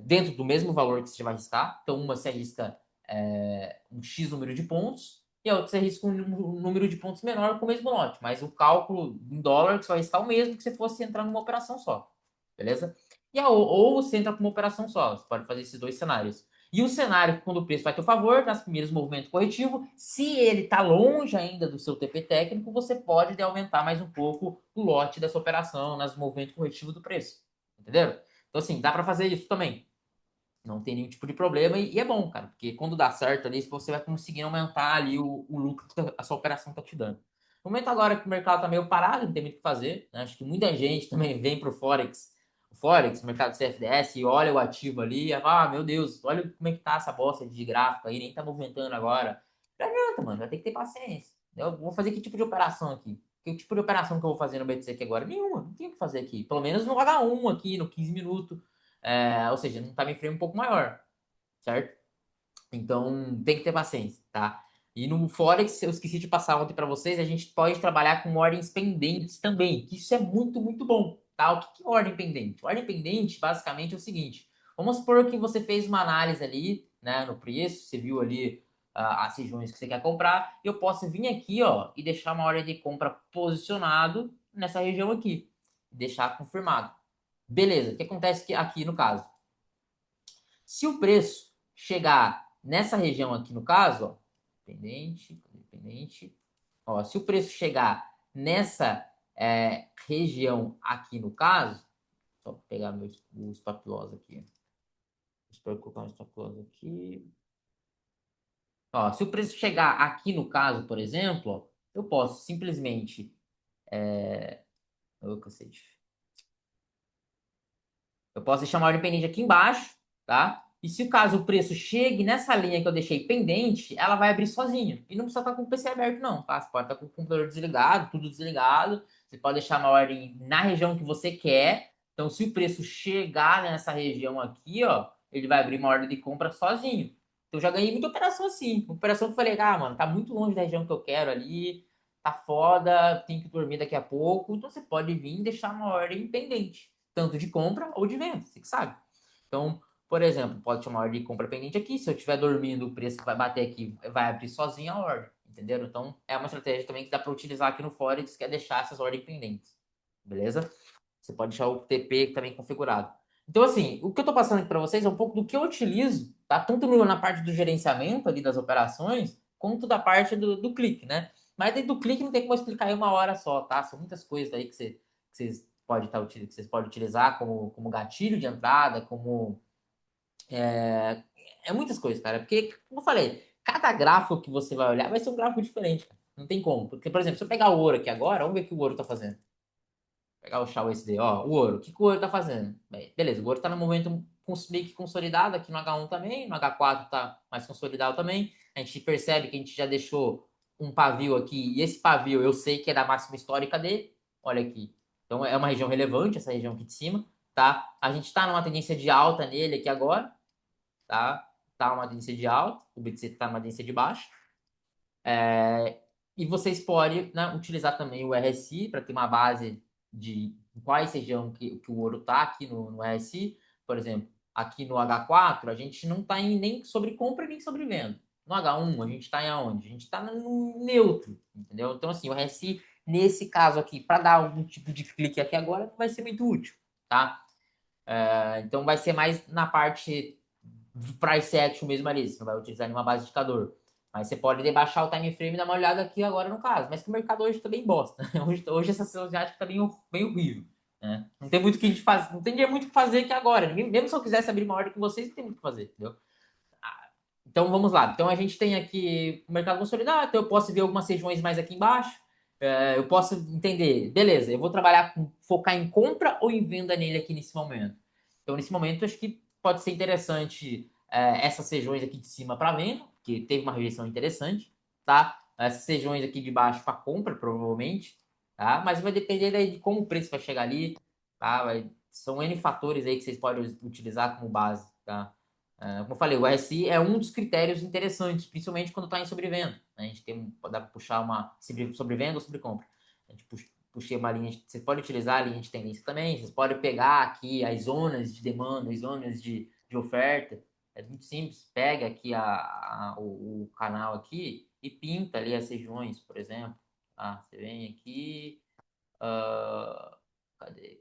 dentro do mesmo valor que você vai arriscar. Então, uma você arrisca um X número de pontos e a outra você arrisca um número de pontos menor com o mesmo lote. Mas o cálculo em dólar que você vai arriscar é o mesmo que se fosse entrar numa operação só. Beleza? Ou você entra com uma operação só. Você pode fazer esses dois cenários. E o cenário quando o preço vai a teu favor, nas primeiros movimentos corretivos, se ele está longe ainda do seu TP técnico, você pode aumentar mais um pouco o lote dessa operação nos movimentos corretivos do preço. Entendeu? Então, assim, dá para fazer isso também. Não tem nenhum tipo de problema e é bom, cara, porque quando dá certo ali, você vai conseguir aumentar ali o lucro que a sua operação tá te dando. No momento agora que o mercado tá meio parado, não tem muito o que fazer, né? Acho que muita gente também vem pro Forex, o mercado CFDS, e olha o ativo ali, e fala, meu Deus, olha como é que tá essa bosta de gráfico aí, nem tá movimentando agora. Não adianta, mano, vai ter que ter paciência. Eu vou fazer que tipo de operação aqui? Que tipo de operação que eu vou fazer no BTC aqui agora? Nenhuma, não tem o que fazer aqui. Pelo menos no H1 aqui, no 15 minutos. Ou seja, num time frame um pouco maior, certo? Então tem que ter paciência, tá? E no Forex, eu esqueci de passar ontem para vocês, a gente pode trabalhar com ordens pendentes também, que isso é muito, muito bom, tá? O que é ordem pendente? Ordem pendente, basicamente, é o seguinte: vamos supor que você fez uma análise ali, né, no preço, você viu ali as regiões que você quer comprar, e eu posso vir aqui, ó, e deixar uma ordem de compra posicionado nessa região aqui, deixar confirmado. Beleza, o que acontece aqui no caso? Se o preço chegar nessa região aqui no caso, ó, pendente, ó, se o preço chegar nessa região aqui no caso, só pegar o stop loss aqui. Espero colocar um stop loss aqui. Ó, se o preço chegar aqui no caso, por exemplo, ó, eu posso simplesmente. Eu cansei de Eu posso deixar uma ordem pendente aqui embaixo, tá? E se o caso o preço chegue nessa linha que eu deixei pendente, ela vai abrir sozinha. E não precisa estar com o PC aberto, não, tá? Você pode estar com o computador desligado, tudo desligado. Você pode deixar uma ordem na região que você quer. Então, se o preço chegar nessa região aqui, ó, ele vai abrir uma ordem de compra sozinho. Então, eu já ganhei muita operação assim. Operação que eu falei, mano, tá muito longe da região que eu quero ali, tá foda, tem que dormir daqui a pouco. Então, você pode vir e deixar uma ordem pendente tanto de compra ou de venda, você que sabe. Então, por exemplo, pode chamar uma ordem de compra pendente aqui. Se eu estiver dormindo, o preço vai bater aqui, vai abrir sozinho a ordem, entendeu? Então, é uma estratégia também que dá para utilizar aqui no Forex, que é deixar essas ordens pendentes, beleza? Você pode deixar o TP também configurado. Então, assim, o que eu estou passando aqui para vocês é um pouco do que eu utilizo, tá? Tanto na parte do gerenciamento ali das operações, quanto da parte do clique, né? Mas dentro do clique não tem como eu explicar em uma hora só, tá? São muitas coisas aí que vocês que vocês podem utilizar como gatilho de entrada, como. É muitas coisas, cara. Porque, como eu falei, cada gráfico que você vai olhar vai ser um gráfico diferente, cara. Não tem como. Porque, por exemplo, se eu pegar o ouro aqui agora, vamos ver o que o ouro tá fazendo. Pegar o Shao SD, ó, o ouro. O que o ouro tá fazendo? Bem, beleza, o ouro tá no momento meio que consolidado aqui no H1 também, no H4 tá mais consolidado também. A gente percebe que a gente já deixou um pavio aqui, e esse pavio eu sei que é da máxima histórica dele. Olha aqui. Então é uma região relevante, essa região aqui de cima, tá? A gente tá numa tendência de alta nele aqui agora, tá? Tá uma tendência de alta, o BTC tá numa tendência de baixa. E vocês podem, né, utilizar também o RSI para ter uma base de quais região que o ouro está aqui no RSI. Por exemplo, aqui no H4, a gente não está nem sobre compra nem sobre venda. No H1, a gente está em aonde? A gente está no neutro, entendeu? Então, assim, o RSI, nesse caso aqui, para dar algum tipo de clique aqui agora, não vai ser muito útil, tá? Então, vai ser mais na parte price action mesmo ali. Você não vai utilizar nenhuma base de indicador. Mas você pode baixar o time frame e dar uma olhada aqui agora no caso. Mas que o mercado hoje tá bem bosta. Hoje essa sessão asiática tá bem horrível. Né? Não tem muito o que a gente faz, não tem muito o que fazer aqui agora. Mesmo se eu quisesse abrir uma ordem com vocês, não tem muito o que fazer, entendeu? Então vamos lá. Então a gente tem aqui o mercado consolidado, então eu posso ver algumas regiões mais aqui embaixo. Eu posso entender, beleza, eu vou trabalhar com focar em compra ou em venda nele aqui nesse momento. Então, nesse momento, acho que pode ser interessante essas regiões aqui de cima para venda, que teve uma rejeição interessante, tá? Essas regiões aqui de baixo para compra, provavelmente, tá? Mas vai depender daí de como o preço vai chegar ali, tá? São N fatores aí que vocês podem utilizar como base, tá? Como eu falei, o RSI é um dos critérios interessantes, principalmente quando está em sobrevenda. Né? A gente dá para puxar uma sobrevenda ou sobrecompra. A gente puxei uma linha, vocês podem utilizar a linha de tendência também, vocês podem pegar aqui as zonas de demanda, as zonas de oferta. É muito simples, pega aqui o canal aqui e pinta ali as regiões, por exemplo. Você vem aqui. Uh, cadê?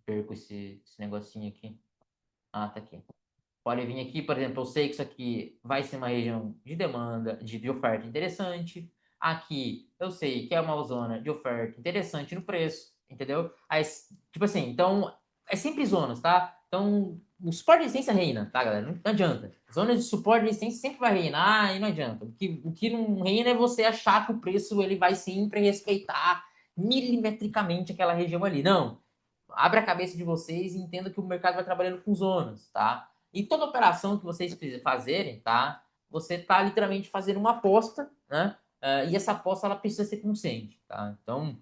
Perco esse negocinho aqui. Tá aqui. Pode vir aqui, por exemplo, eu sei que isso aqui vai ser uma região de demanda, de oferta interessante. Aqui eu sei que é uma zona de oferta interessante no preço, entendeu? Aí, tipo assim, então é sempre zonas, tá? Então o suporte de resistência reina, tá, galera? Não adianta. Zonas de suporte de resistência sempre vai reinar e não adianta. O que não reina é você achar que o preço ele vai sempre respeitar milimetricamente aquela região ali. Não. Abre a cabeça de vocês e entenda que o mercado vai trabalhando com zonas, tá? E toda operação que vocês fazerem, tá? Você tá literalmente fazendo uma aposta, né? E essa aposta ela precisa ser consciente, tá? Então,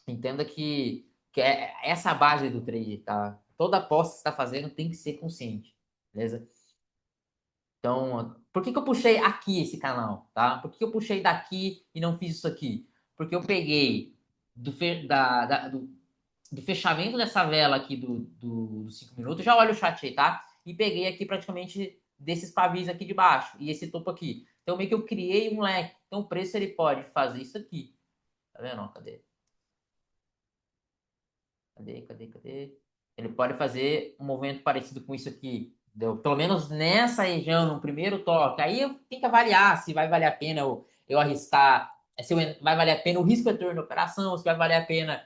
entenda que é essa a base do trade, tá? Toda aposta que você está fazendo tem que ser consciente, beleza? Então, por que que eu puxei aqui esse canal, tá? Por que que eu puxei daqui e não fiz isso aqui? Porque eu peguei do, fe, do fechamento dessa vela aqui dos 5 minutos, já olha o chat aí, tá? E peguei aqui praticamente desses pavis aqui de baixo e esse topo aqui. Então, meio que eu criei um leque. Então, o preço ele pode fazer isso aqui. Tá vendo? Cadê? Cadê? Ele pode fazer um movimento parecido com isso aqui. Entendeu? Pelo menos nessa região, no primeiro toque. Aí eu tenho que avaliar se vai valer a pena eu arriscar, vai valer a pena o risco retorno da operação, se vai valer a pena,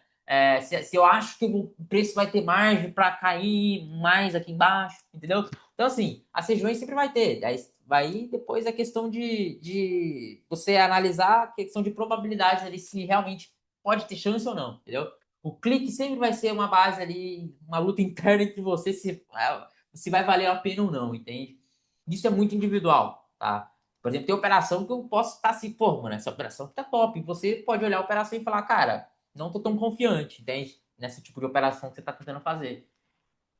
se eu acho que o preço vai ter margem para cair mais aqui embaixo, entendeu? Então, assim, as regiões sempre vai ter. Aí vai depois a questão de você analisar a questão de probabilidade ali, se realmente pode ter chance ou não, entendeu? O clique sempre vai ser uma base ali, uma luta interna entre você se vai valer a pena ou não, entende? Isso é muito individual, tá? Por exemplo, tem operação que eu posso estar assim, pô, mano, essa operação tá top. E você pode olhar a operação e falar, cara, não tô tão confiante, entende? Nesse tipo de operação que você tá tentando fazer.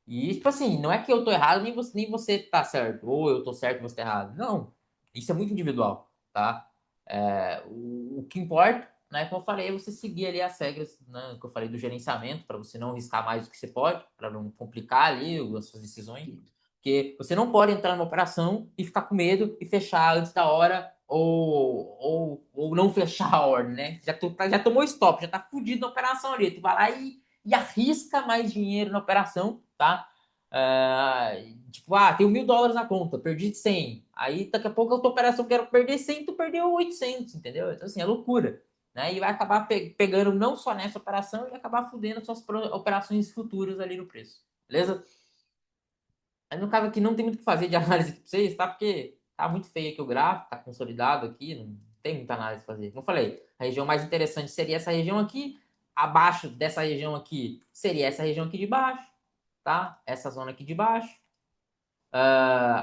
E, tipo assim, não é que eu tô errado, nem você tá certo, ou eu tô certo e você tá errado. Não. Isso é muito individual, tá? O que importa, né, como eu falei, é você seguir ali as regras, né, que eu falei do gerenciamento, para você não riscar mais do que você pode, para não complicar ali as suas decisões. Porque você não pode entrar numa operação e ficar com medo e fechar antes da hora ou não fechar a ordem, né? Já tomou stop, já tá fudido na operação ali. Tu vai lá e arrisca mais dinheiro na operação, tá? Tipo, tem US$ 1.000 na conta, perdi 100. Aí daqui a pouco a tua operação quero perder 100, tu perdeu 800, entendeu? Então, assim, é loucura. Né? E vai acabar pegando não só nessa operação, e acabar fudendo suas operações futuras ali no preço. Beleza? Aí no caso aqui não tem muito o que fazer de análise aqui pra vocês, tá? Porque tá muito feio aqui o gráfico, tá consolidado aqui, não tem muita análise a fazer. Como eu falei, a região mais interessante seria essa região aqui, abaixo dessa região aqui seria essa região aqui de baixo, tá? Essa zona aqui de baixo.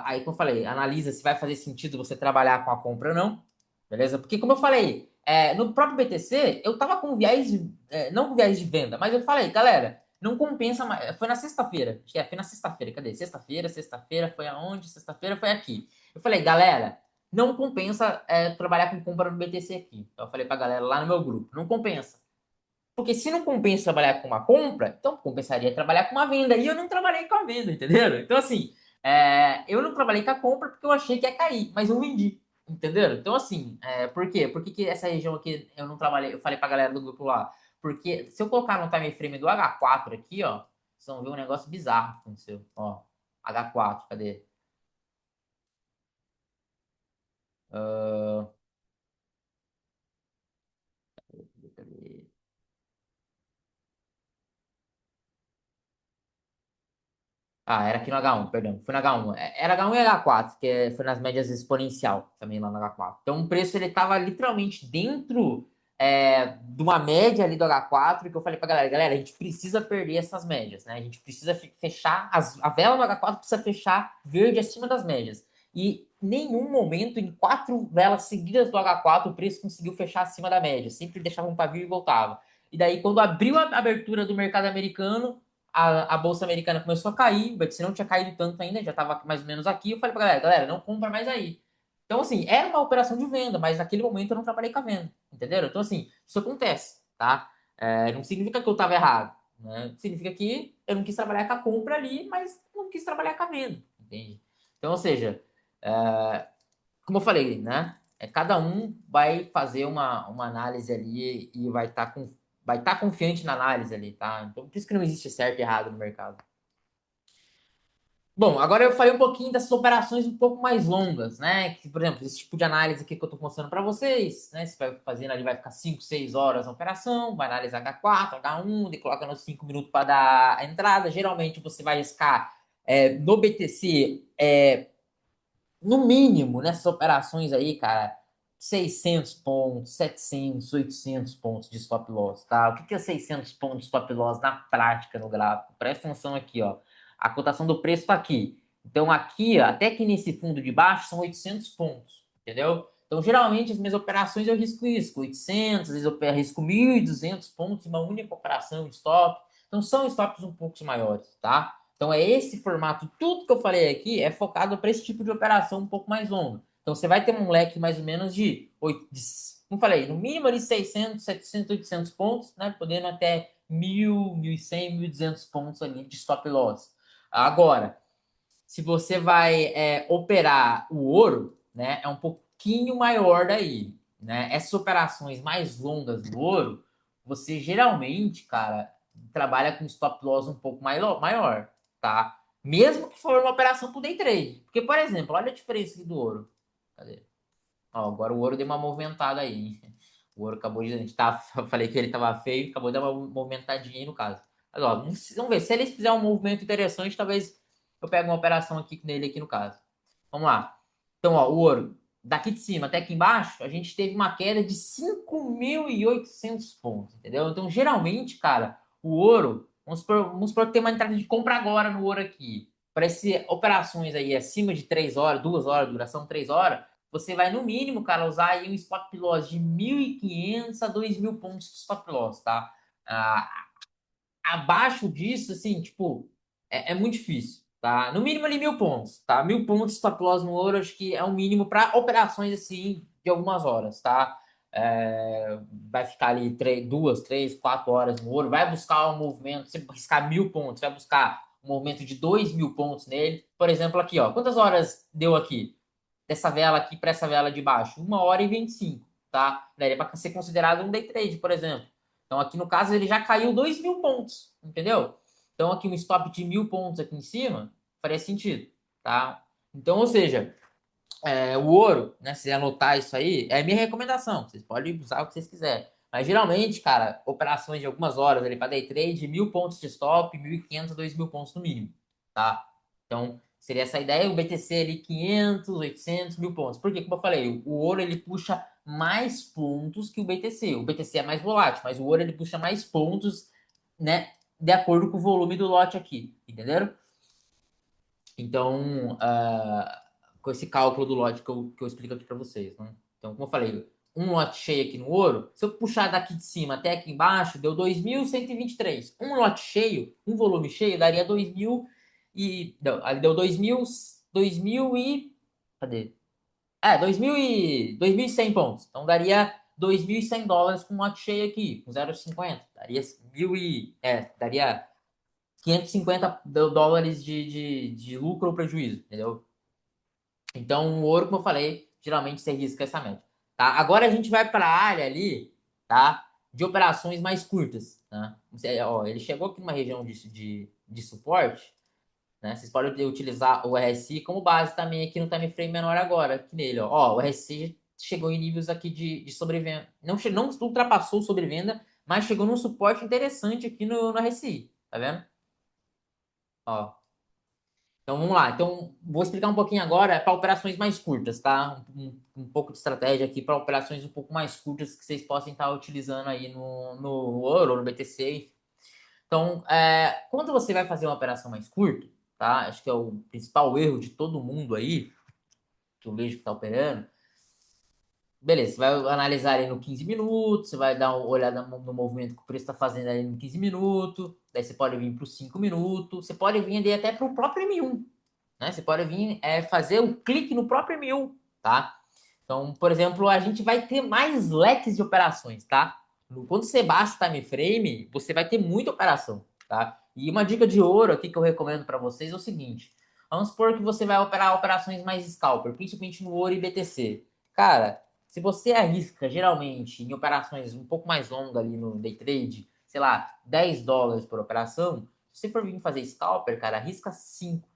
Aí, como eu falei, analisa se vai fazer sentido você trabalhar com a compra ou não, beleza? Porque, como eu falei, no próprio BTC, eu tava com viés, não com viés de venda, mas eu falei, galera, não compensa mais. Foi na sexta-feira, acho que foi na sexta-feira, cadê? Sexta-feira foi aonde? Sexta-feira foi aqui. Eu falei, galera, não compensa trabalhar com compra no BTC aqui. Então, eu falei pra galera lá no meu grupo, não compensa. Porque se não compensa trabalhar com uma compra, então compensaria trabalhar com uma venda. E eu não trabalhei com a venda, entendeu? Então, assim, eu não trabalhei com a compra porque eu achei que ia cair, mas eu vendi. Entendeu? Então, assim, por quê? Por que, que essa região aqui eu não trabalhei? Eu falei pra galera do grupo lá. Porque se eu colocar no time frame do H4 aqui, ó, vocês vão ver um negócio bizarro que aconteceu. Ó, H4, cadê? Ah, era aqui no H1, perdão. Foi no H1. Era H1 e H4, foi nas médias exponencial, também lá no H4. Então o preço ele tava literalmente dentro de uma média ali do H4, que eu falei pra galera, galera, a gente precisa perder essas médias, né? A gente precisa fechar, a vela do H4 precisa fechar verde acima das médias. E nenhum momento, em quatro velas seguidas do H4, o preço conseguiu fechar acima da média. Sempre deixava um pavio e voltava. E daí, quando abriu a abertura do mercado americano, a bolsa americana começou a cair, o BTC não tinha caído tanto ainda, já estava mais ou menos aqui. Eu falei pra galera, galera, não compra mais aí. Então, assim, era uma operação de venda, mas naquele momento eu não trabalhei com a venda, entenderam? Então, assim, isso acontece, tá? Não significa que eu estava errado, né? Significa que eu não quis trabalhar com a compra ali, mas não quis trabalhar com a venda, entende? Então, ou seja, como eu falei, né? Cada um vai fazer uma análise ali e vai estar confiante na análise ali, tá? Então, por isso que não existe certo e errado no mercado. Bom, agora eu falei um pouquinho dessas operações um pouco mais longas, né? Que, por exemplo, esse tipo de análise aqui que eu estou mostrando para vocês, né? Você vai fazendo ali, vai ficar 5, 6 horas a operação, vai analisar H4, H1, e coloca nos 5 minutos para dar a entrada. Geralmente você vai riscar no BTC, no mínimo, nessas operações aí, cara, 600 pontos, 700, 800 pontos de stop loss, tá? O que que é 600 pontos de stop loss na prática no gráfico? Presta atenção aqui, ó. A cotação do preço tá aqui. Então, aqui, ó, até que nesse fundo de baixo, são 800 pontos, entendeu? Então, geralmente, as minhas operações eu risco 800, às vezes eu risco 1.200 pontos em uma única operação de stop. Então, são stops um pouco maiores, tá? Então é esse formato, tudo que eu falei aqui é focado para esse tipo de operação um pouco mais longa. Então você vai ter um leque mais ou menos como falei, no mínimo ali 600, 700, 800 pontos, né? Podendo até 1.000, 1.100, 1.200 pontos ali de stop loss. Agora, se você vai operar o ouro, né? É um pouquinho maior daí, né? Essas operações mais longas do ouro, você geralmente, cara, trabalha com stop loss um pouco maior, tá? Mesmo que for uma operação pro day trade. Porque, por exemplo, olha a diferença aqui do ouro. Cadê? Ó, agora o ouro deu uma movimentada aí, hein? O ouro acabou de. A gente tá, eu falei que ele tava feio, acabou de dar uma movimentadinha aí no caso. Mas, ó, vamos ver. Se ele fizer um movimento interessante, talvez eu pegue uma operação aqui nele aqui no caso. Vamos lá. Então, ó, o ouro. Daqui de cima até aqui embaixo, a gente teve uma queda de 5.800 pontos, entendeu? Então, geralmente, cara, o ouro, vamos supor que tem uma entrada de compra agora no ouro aqui. Para essas operações aí acima de 3 horas, 2 horas, duração 3 horas, você vai, no mínimo, cara, usar aí um stop loss de 1.500 a 2.000 pontos de stop loss, tá? Ah, abaixo disso, assim, tipo, é muito difícil, tá? No mínimo ali 1.000 pontos, tá? 1.000 pontos de stop loss no ouro, acho que é o mínimo para operações, assim, de algumas horas, tá? Vai ficar ali 2, 3, 4 horas no ouro, vai buscar um movimento, você buscar 1.000 pontos, vai buscar um movimento de 2.000 pontos nele. Por exemplo, aqui, ó, quantas horas deu aqui? Dessa vela aqui para essa vela de baixo? 1h25, tá? Daria para ser considerado um day trade, por exemplo. Então, aqui no caso, ele já caiu 2.000 pontos, entendeu? Então, aqui um stop de 1.000 pontos aqui em cima faria sentido, tá? Então, ou seja, o ouro, né? Se anotar isso aí, é a minha recomendação. Vocês podem usar o que vocês quiserem. Mas geralmente, cara, operações de algumas horas ali para day trade, 1.000 pontos de stop, 1.500 a 2.000 pontos no mínimo, tá? Então, seria essa ideia. O BTC ali, 500, 800, 1.000 pontos. Porque, como eu falei, o ouro ele puxa mais pontos que o BTC. O BTC é mais volátil, mas o ouro ele puxa mais pontos, né? De acordo com o volume do lote aqui, entenderam? Então, com esse cálculo do lote que eu explico aqui para vocês, né? Então, como eu falei, um lote cheio aqui no ouro, se eu puxar daqui de cima até aqui embaixo, deu 2.123. Um lote cheio, um volume cheio, daria 2.000 e... Não, ali deu 2.000 e... Cadê? 2.100 pontos. Então, daria US$ 2.100 com um lote cheio aqui, com 0,50. Daria 1.000 e... daria US$ 550 de lucro ou prejuízo, entendeu? Então, o ouro, como eu falei, geralmente você risca essa média. Tá? Agora a gente vai para a área ali, tá? De operações mais curtas. Tá? Ó, ele chegou aqui numa região de suporte. né? Vocês podem utilizar o RSI como base também aqui no time frame menor agora, aqui nele, ó. Ó, o RSI chegou em níveis aqui de sobrevenda. Não ultrapassou o sobrevenda, mas chegou num suporte interessante aqui no RSI, tá vendo? Ó. Então vamos lá. Então vou explicar um pouquinho agora para operações mais curtas, tá? Um pouco de estratégia aqui para operações um pouco mais curtas que vocês possam estar utilizando aí no ouro ou no BTC. Então, quando você vai fazer uma operação mais curta, tá? Acho que é o principal erro de todo mundo aí, que eu vejo que está operando. Beleza, você vai analisar aí no 15 minutos, você vai dar uma olhada no movimento que o preço está fazendo aí no 15 minutos, daí você pode vir para os 5 minutos, você pode vir ali até para o próprio M1, né? Você pode vir fazer o clique no próprio M1, tá? Então, por exemplo, a gente vai ter mais leques de operações, tá? Quando você baixa o time frame, você vai ter muita operação, tá? E uma dica de ouro aqui que eu recomendo para vocês é o seguinte: vamos supor que você vai operar operações mais scalper, principalmente no ouro e BTC. Cara, se você arrisca geralmente em operações um pouco mais longas ali no day trade, sei lá, $10 por operação, se você for vir fazer scalper, cara, arrisca 5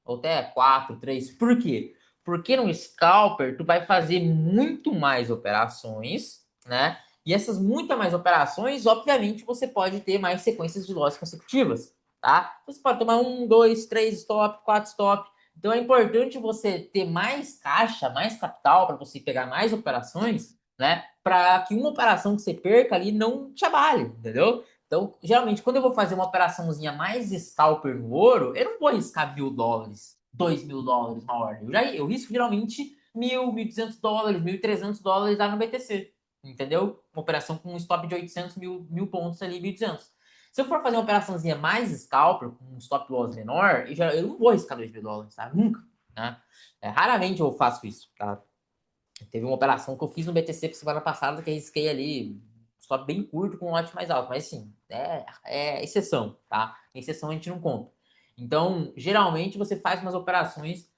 ou até 4, 3. Por quê? Porque no scalper tu vai fazer muito mais operações, né? E essas muito mais operações, obviamente, você pode ter mais sequências de loss consecutivas, tá? Você pode tomar 1, 2, 3 stop, 4 stop. Então é importante você ter mais caixa, mais capital para você pegar mais operações, né? Para que uma operação que você perca ali não te abale, entendeu? Então, geralmente, quando eu vou fazer uma operaçãozinha mais scalper no ouro, eu não vou arriscar $1.000, $2.000 uma ordem. Eu risco geralmente 1.000, $1.200, $1.300 lá no BTC. Entendeu? Uma operação com um stop de 800 mil pontos ali, 1.200. Se eu for fazer uma operaçãozinha mais scalper, com um stop loss menor, eu não vou arriscar $2.000, tá? Nunca. Tá? Raramente eu faço isso, tá? Teve uma operação que eu fiz no BTC semana passada que arrisquei ali, só bem curto com um lote mais alto, mas sim, é exceção, tá? Exceção a gente não conta. Então, geralmente você faz umas operações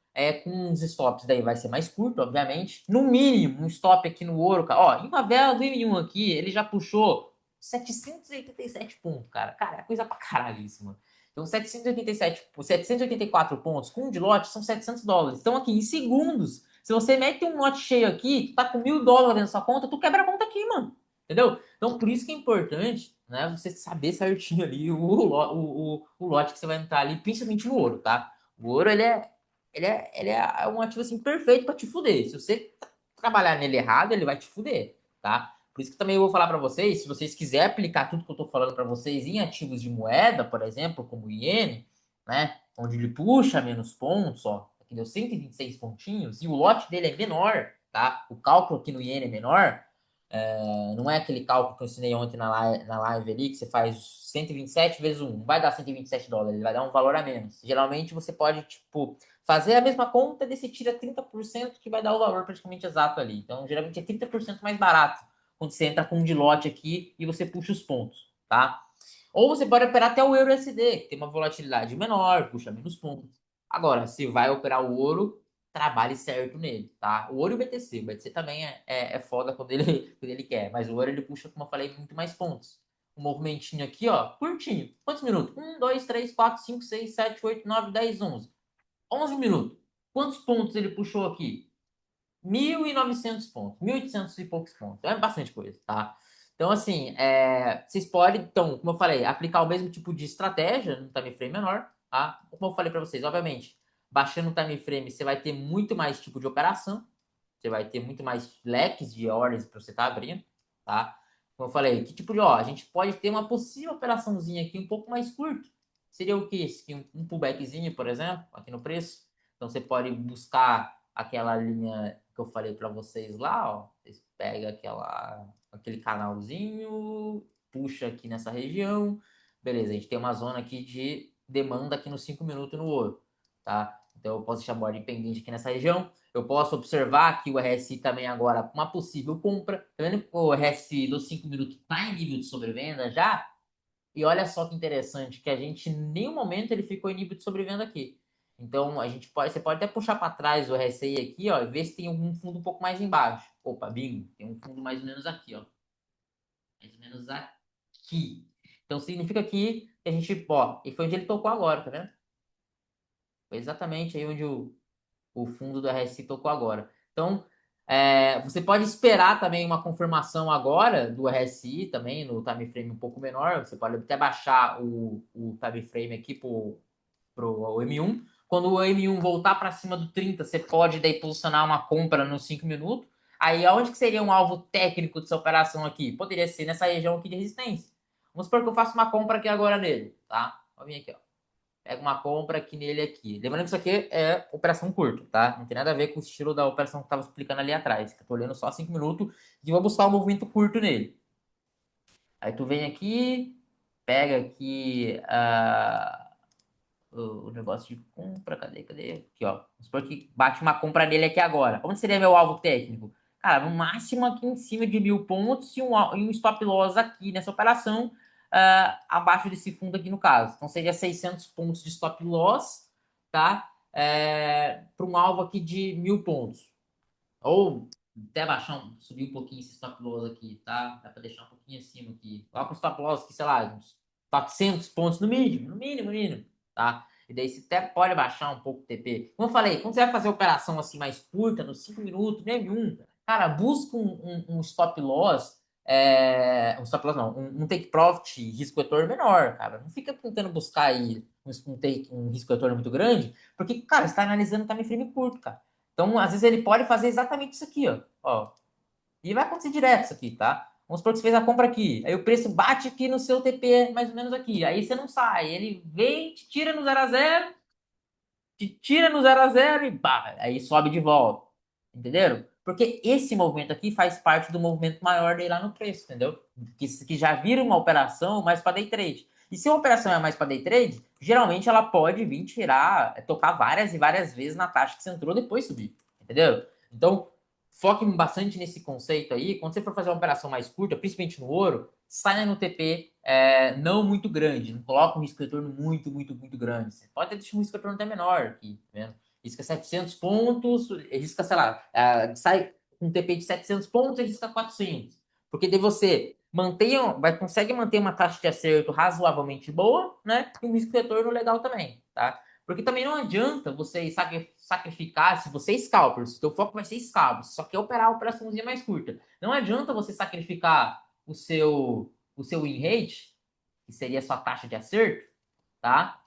com uns stops, daí vai ser mais curto, obviamente. No mínimo, um stop aqui no ouro, cara. Ó, em uma vela do M1 aqui, ele já puxou 787 pontos, cara. Cara, é coisa pra caralho isso, mano. Então, 787, 784 pontos com um de lote são $700. Então, aqui, em segundos, se você mete um lote cheio aqui, tu tá com $1.000 na sua conta, tu quebra a conta aqui, mano. Entendeu? Então, por isso que é importante, né, você saber certinho ali o lote que você vai entrar ali, principalmente no ouro, tá? O ouro, ele é um ativo, assim, perfeito pra te fuder. Se você trabalhar nele errado, ele vai te fuder, tá? Por isso que também eu vou falar para vocês, se vocês quiserem aplicar tudo que eu tô falando para vocês em ativos de moeda, por exemplo, como o iene, né, onde ele puxa menos pontos, ó, aqui deu 126 pontinhos, e o lote dele é menor, tá? O cálculo aqui no iene é menor, não é aquele cálculo que eu ensinei ontem na live ali, que você faz 127 vezes 1, não vai dar $127, ele vai dar um valor a menos. Geralmente você pode, tipo, fazer a mesma conta, e você tira 30% que vai dar o valor praticamente exato ali. Então, geralmente é 30% mais barato quando você entra com um de lote aqui e você puxa os pontos, tá? Ou você pode operar até o euro USD, que tem uma volatilidade menor, puxa menos pontos. Agora, se vai operar o ouro, trabalhe certo nele, tá? O ouro e o BTC. O BTC também é foda quando ele, quando ele quer, mas o ouro ele puxa, como eu falei, muito mais pontos. Um movimentinho aqui, ó, curtinho. Quantos minutos? 1, 2, 3, 4, 5, 6, 7, 8, 9, 10, 11. 11 minutos. Quantos pontos ele puxou aqui? 1.900 pontos, 1.800 e poucos pontos. É bastante coisa, tá? Então, assim, vocês podem, então, como eu falei, aplicar o mesmo tipo de estratégia no time frame menor, tá? Como eu falei para vocês, obviamente, baixando o time frame, você vai ter muito mais tipo de operação, você vai ter muito mais leques de ordens para você estar abrindo, tá? Como eu falei, que tipo de, ó, a gente pode ter uma possível operaçãozinha aqui um pouco mais curta. Seria o quê? Um pullbackzinho, por exemplo, aqui no preço. Então, você pode buscar aquela linha que eu falei para vocês lá, ó. Vocês pegam aquele canalzinho, puxa aqui nessa região. Beleza, a gente tem uma zona aqui de demanda aqui nos 5 minutos no ouro, tá? Então eu posso deixar a borda pendente aqui nessa região. Eu posso observar que o RSI também agora uma possível compra. Tá vendo que o RSI dos 5 minutos está em nível de sobrevenda já? E olha só que interessante, que a gente em nenhum momento ele ficou em nível de sobrevenda aqui. Então você pode até puxar para trás o RSI aqui, ó, e ver se tem algum fundo um pouco mais embaixo. Opa, bingo, tem um fundo mais ou menos aqui, ó. Mais ou menos aqui. Então significa que a gente, ó, e foi onde ele tocou agora, tá vendo? Foi exatamente aí onde o fundo do RSI tocou agora. Então, você pode esperar também uma confirmação agora do RSI também no time frame um pouco menor. Você pode até baixar o time frame aqui pro M1. Quando o M1 voltar para cima do 30, você pode daí posicionar uma compra nos 5 minutos. Aí, aonde que seria um alvo técnico dessa operação aqui? Poderia ser nessa região aqui de resistência. Vamos supor que eu faço uma compra aqui agora nele, tá? Vou vir aqui, ó. Pega uma compra aqui nele aqui. Lembrando que isso aqui é operação curta, tá? Não tem nada a ver com o estilo da operação que eu estava explicando ali atrás. Eu tô olhando só 5 minutos e vou buscar um movimento curto nele. Aí tu vem aqui, pega aqui o negócio de compra, cadê? Aqui, ó. Vamos supor que bate uma compra dele aqui agora. Onde seria meu alvo técnico? Cara, no máximo aqui em cima de 1.000 pontos e um stop loss aqui nessa operação, abaixo desse fundo aqui no caso. Então seria 600 pontos de stop loss, tá? Para um alvo aqui de 1.000 pontos. Ou até baixar, subir um pouquinho esse stop loss aqui, tá? Dá para deixar um pouquinho acima aqui. Coloca um stop loss aqui, sei lá, uns 400 pontos no mínimo, no mínimo, tá? E daí você até pode baixar um pouco o TP. Como eu falei, quando você vai fazer operação assim mais curta, nos 5 minutos, nenhum, cara, busca um stop loss, um stop loss não, um take profit, risco retorno menor, cara. Não fica tentando buscar aí um risco retorno muito grande, porque, cara, você está analisando time frame curto, cara. Então, às vezes, ele pode fazer exatamente isso aqui, ó. E vai acontecer direto isso aqui, tá? Vamos supor que você fez a compra aqui. Aí o preço bate aqui no seu TP, mais ou menos aqui. Aí você não sai. Ele vem, te tira no 0 a 0, te tira no 0 a 0 e pá, aí sobe de volta. Entenderam? Porque esse movimento aqui faz parte do movimento maior dele lá no preço, entendeu? Que já vira uma operação mais para day trade. E se a operação é mais para day trade, geralmente ela pode vir tirar, tocar várias e várias vezes na taxa que você entrou depois subir. Entendeu? Então, foque bastante nesse conceito aí. Quando você for fazer uma operação mais curta, principalmente no ouro, saia no TP não muito grande. Não coloca um risco de retorno muito grande. Você pode deixar um risco de retorno até menor aqui, tá vendo? Risca 700 pontos, risca, sei lá, sai com um TP de 700 pontos e risca 400. Porque daí você consegue manter uma taxa de acerto razoavelmente boa, né? E um risco de retorno legal também, tá? Porque também não adianta você sacrificar, se você é scalper, se o teu foco vai ser scalper, só quer operar a operaçãozinha mais curta. Não adianta você sacrificar o seu win rate, que seria a sua taxa de acerto, tá?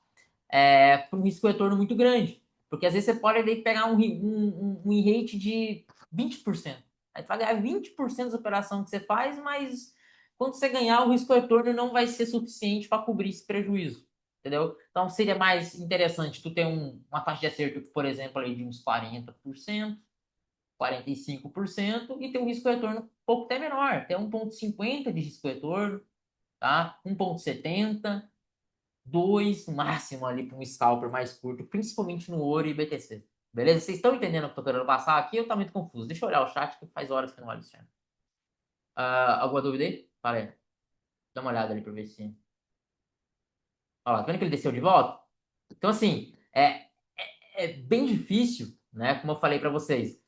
Para um risco retorno muito grande. Porque às vezes você pode ali, pegar um win rate de 20%. Aí tu vai ganhar 20% da operação que você faz, mas quando você ganhar, o risco retorno não vai ser suficiente para cobrir esse prejuízo. Entendeu? Então seria mais interessante tu ter uma taxa de acerto, por exemplo, ali de uns 40%, 45% e ter um risco retorno um pouco até menor, ter 1,50 de risco retorno, tá? 1,70, 2 no máximo ali para um scalper mais curto, principalmente no ouro e BTC. Beleza? Vocês estão entendendo o que eu tô querendo passar aqui? Eu tá muito confuso. Deixa eu olhar o chat que faz horas que eu não olho o chat. Alguma dúvida aí? Fala aí. Dá uma olhada ali para ver se. Ó, tá vendo que ele desceu de volta? Então, assim, é bem difícil, né? Como eu falei para vocês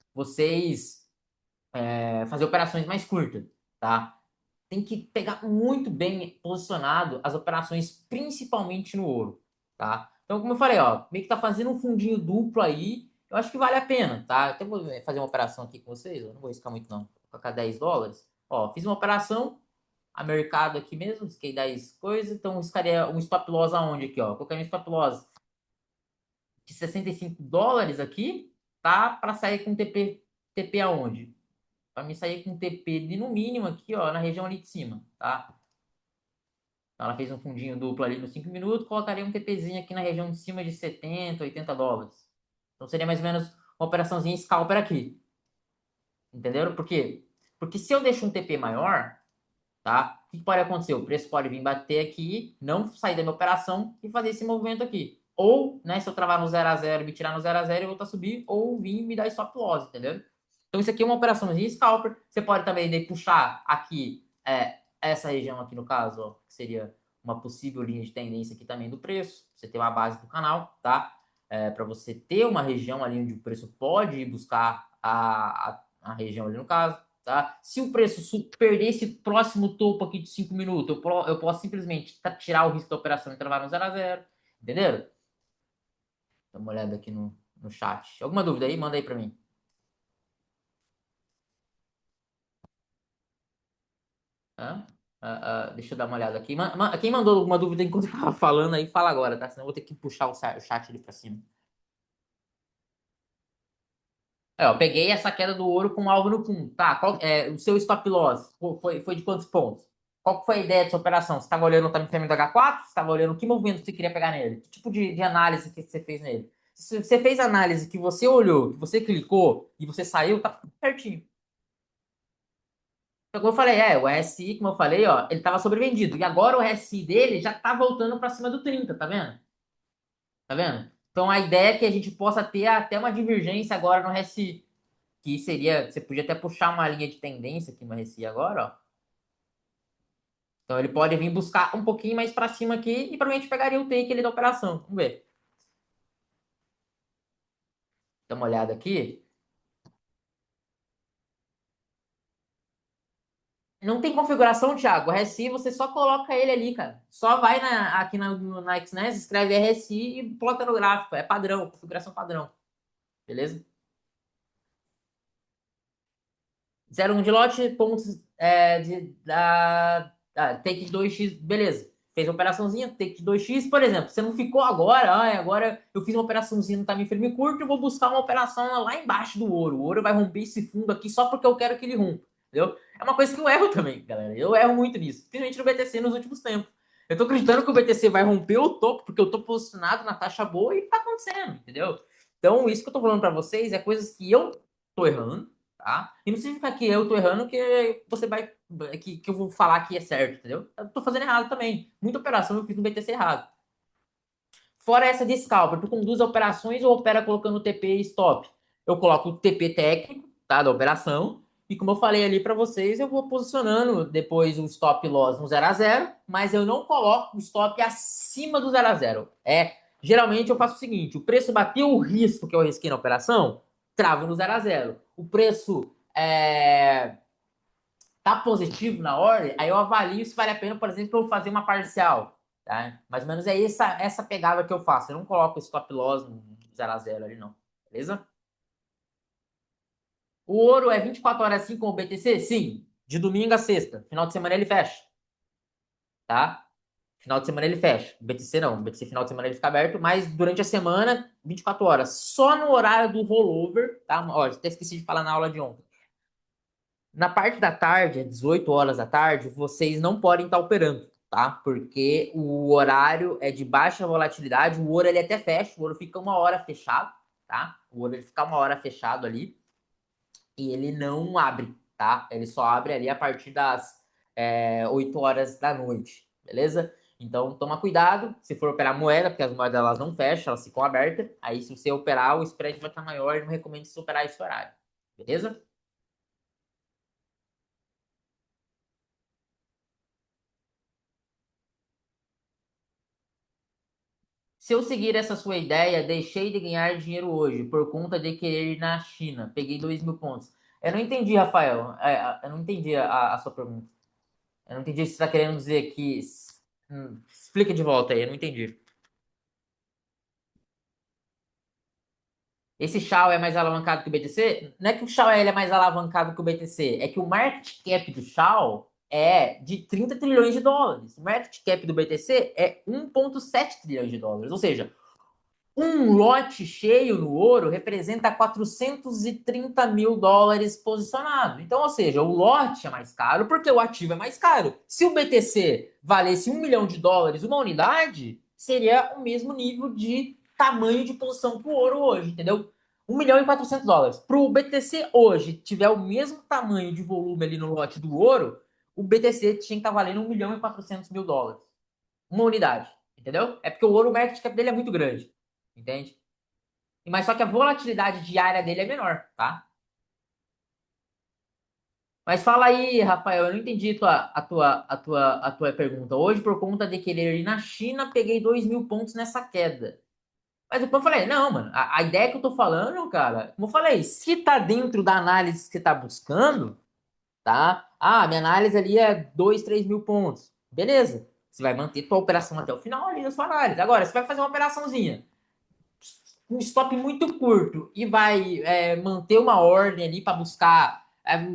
fazer operações mais curtas, tá? Tem que pegar muito bem posicionado as operações, principalmente no ouro, tá? Então, como eu falei, ó, meio que tá fazendo um fundinho duplo aí, eu acho que vale a pena, tá? Eu até vou fazer uma operação aqui com vocês, eu não vou riscar muito não, vou colocar $10. Ó, fiz uma operação, a mercado aqui mesmo, risquei 10 coisas, então riscaria um stop loss aonde aqui, ó? Coloquei um stop loss de $65 aqui, tá? Para sair com TP aonde? Para mim sair com TP de no mínimo aqui, ó, na região ali de cima, tá? Então, ela fez um fundinho duplo ali nos 5 minutos, colocaria um TPzinho aqui na região de cima de 70, $80. Então seria mais ou menos uma operaçãozinha scalper aqui. Entenderam? Por quê? Porque se eu deixo um TP maior, tá? O que pode acontecer? O preço pode vir bater aqui, não sair da minha operação e fazer esse movimento aqui. Ou, né, se eu travar no 0 a 0, me tirar no 0 a 0 e voltar a subir, ou vir me dar stop loss, entendeu? Então isso aqui é uma operaçãozinha scalper. Você pode também daí, puxar aqui, essa região aqui no caso, ó, que seria uma possível linha de tendência aqui também do preço. Você tem uma base do canal, tá? Para você ter uma região ali onde o preço pode ir buscar a região ali no caso. Tá? Se o preço perder esse próximo topo aqui de 5 minutos, eu posso simplesmente tirar o risco da operação e travar no 0 a 0. Entenderam? Dá uma olhada aqui no chat. Alguma dúvida aí? Manda aí pra mim. Hã? Deixa eu dar uma olhada aqui. Quem mandou alguma dúvida enquanto eu tava falando aí, fala agora, tá? Senão eu vou ter que puxar o chat ali pra cima. É, ó, peguei essa queda do ouro com um alvo no fundo. Tá, o seu stop loss foi de quantos pontos? Qual que foi a ideia dessa operação? Você estava olhando o time frame do H4? Você estava olhando que movimento você queria pegar nele? Que tipo de análise que você fez nele? Se você fez análise que você olhou, que você clicou e você saiu, tá tudo certinho. Então, como eu falei, o RSI, como eu falei, ó, ele estava sobrevendido. E agora o RSI dele já tá voltando para cima do 30, tá vendo? Tá vendo? Então a ideia é que a gente possa ter até uma divergência agora no RSI. Que seria, você podia até puxar uma linha de tendência aqui no RSI agora, ó. Então ele pode vir buscar um pouquinho mais para cima aqui e provavelmente pegaria o take ali da operação. Vamos ver. Dá uma olhada aqui. Não tem configuração, Thiago. O RSI você só coloca ele ali, cara. Só vai aqui na XNES, escreve RSI e plota no gráfico. É padrão, configuração padrão. Beleza? 0,1 de lote, pontos take de 2x, beleza. Fez a operaçãozinha, take de 2x, por exemplo. Você não ficou agora, agora eu fiz uma operaçãozinha no time frame curto, eu vou buscar uma operação lá embaixo do ouro. O ouro vai romper esse fundo aqui só porque eu quero que ele rompa, entendeu? É uma coisa que eu erro também, galera. Eu erro muito nisso, principalmente no BTC nos últimos tempos. Eu tô acreditando que o BTC vai romper o topo, porque eu tô posicionado na taxa boa e tá acontecendo, entendeu? Então, isso que eu tô falando pra vocês é coisas que eu tô errando, tá? E não significa que eu tô errando que você vai. Que eu vou falar que é certo, entendeu? Eu tô fazendo errado também. Muita operação eu fiz no BTC errado. Fora essa de scalper, tu conduz operações ou opera colocando TP e stop? Eu coloco o TP técnico, tá? Da operação. E como eu falei ali para vocês, eu vou posicionando depois o stop loss no 0 a 0, mas eu não coloco o stop acima do 0 a 0. Geralmente eu faço o seguinte: o preço bateu o risco que eu risquei na operação, travo no 0 a 0. O preço tá positivo na ordem, aí eu avalio se vale a pena, por exemplo, eu fazer uma parcial. Tá? Mais ou menos é essa pegada que eu faço. Eu não coloco stop loss no 0 a 0 ali, não. Beleza? O ouro é 24 horas assim com o BTC? Sim. De domingo a sexta. Final de semana ele fecha. Tá? Final de semana ele fecha. O BTC não. O BTC final de semana ele fica aberto, mas durante a semana, 24 horas. Só no horário do rollover, tá? Ó, até esqueci de falar na aula de ontem. Na parte da tarde, às 18 horas da tarde, vocês não podem estar operando, tá? Porque o horário é de baixa volatilidade, o ouro ele até fecha, o ouro fica uma hora fechado, tá? O ouro ele fica uma hora fechado ali e ele não abre, tá? Ele só abre ali a partir das 8 horas da noite, beleza? Então toma cuidado, se for operar moeda, porque as moedas elas não fecham, elas ficam abertas. Aí se você operar, o spread vai estar maior, eu não recomendo você operar esse horário, beleza? Se eu seguir essa sua ideia, deixei de ganhar dinheiro hoje por conta de querer ir na China. Peguei 2.000 pontos. Eu não entendi, Rafael. Eu não entendi a sua pergunta. Eu não entendi se você está querendo dizer que. Explica de volta aí, eu não entendi. Esse Shao é mais alavancado que o BTC? Não é que o Shao ele é mais alavancado que o BTC, é que o market cap do Shao é de 30 trilhões de dólares. O market cap do BTC é 1,7 trilhões de dólares. Ou seja, um lote cheio no ouro representa 430 mil dólares posicionado. Então, ou seja, o lote é mais caro porque o ativo é mais caro. Se o BTC valesse 1 milhão de dólares uma unidade, seria o mesmo nível de tamanho de posição que o ouro hoje, entendeu? 1 milhão e 400 dólares. Para o BTC hoje tiver o mesmo tamanho de volume ali no lote do ouro, o BTC tinha que estar valendo 1 milhão e 400 mil dólares. Uma unidade, entendeu? É porque o ouro, o market cap dele é muito grande, entende? Mas só que a volatilidade diária dele é menor, tá? Mas fala aí, Rafael, eu não entendi a tua pergunta. Hoje, por conta de querer ir na China, peguei 2.000 pontos nessa queda. Mas depois eu falei, não, mano, a ideia que eu tô falando, cara, como eu falei, se tá dentro da análise que você tá buscando, tá? Ah, minha análise ali é 2, 3 mil pontos. Beleza. Você vai manter tua operação até o final ali da sua análise. Agora, você vai fazer uma operaçãozinha. um stop muito curto e vai manter uma ordem ali para buscar.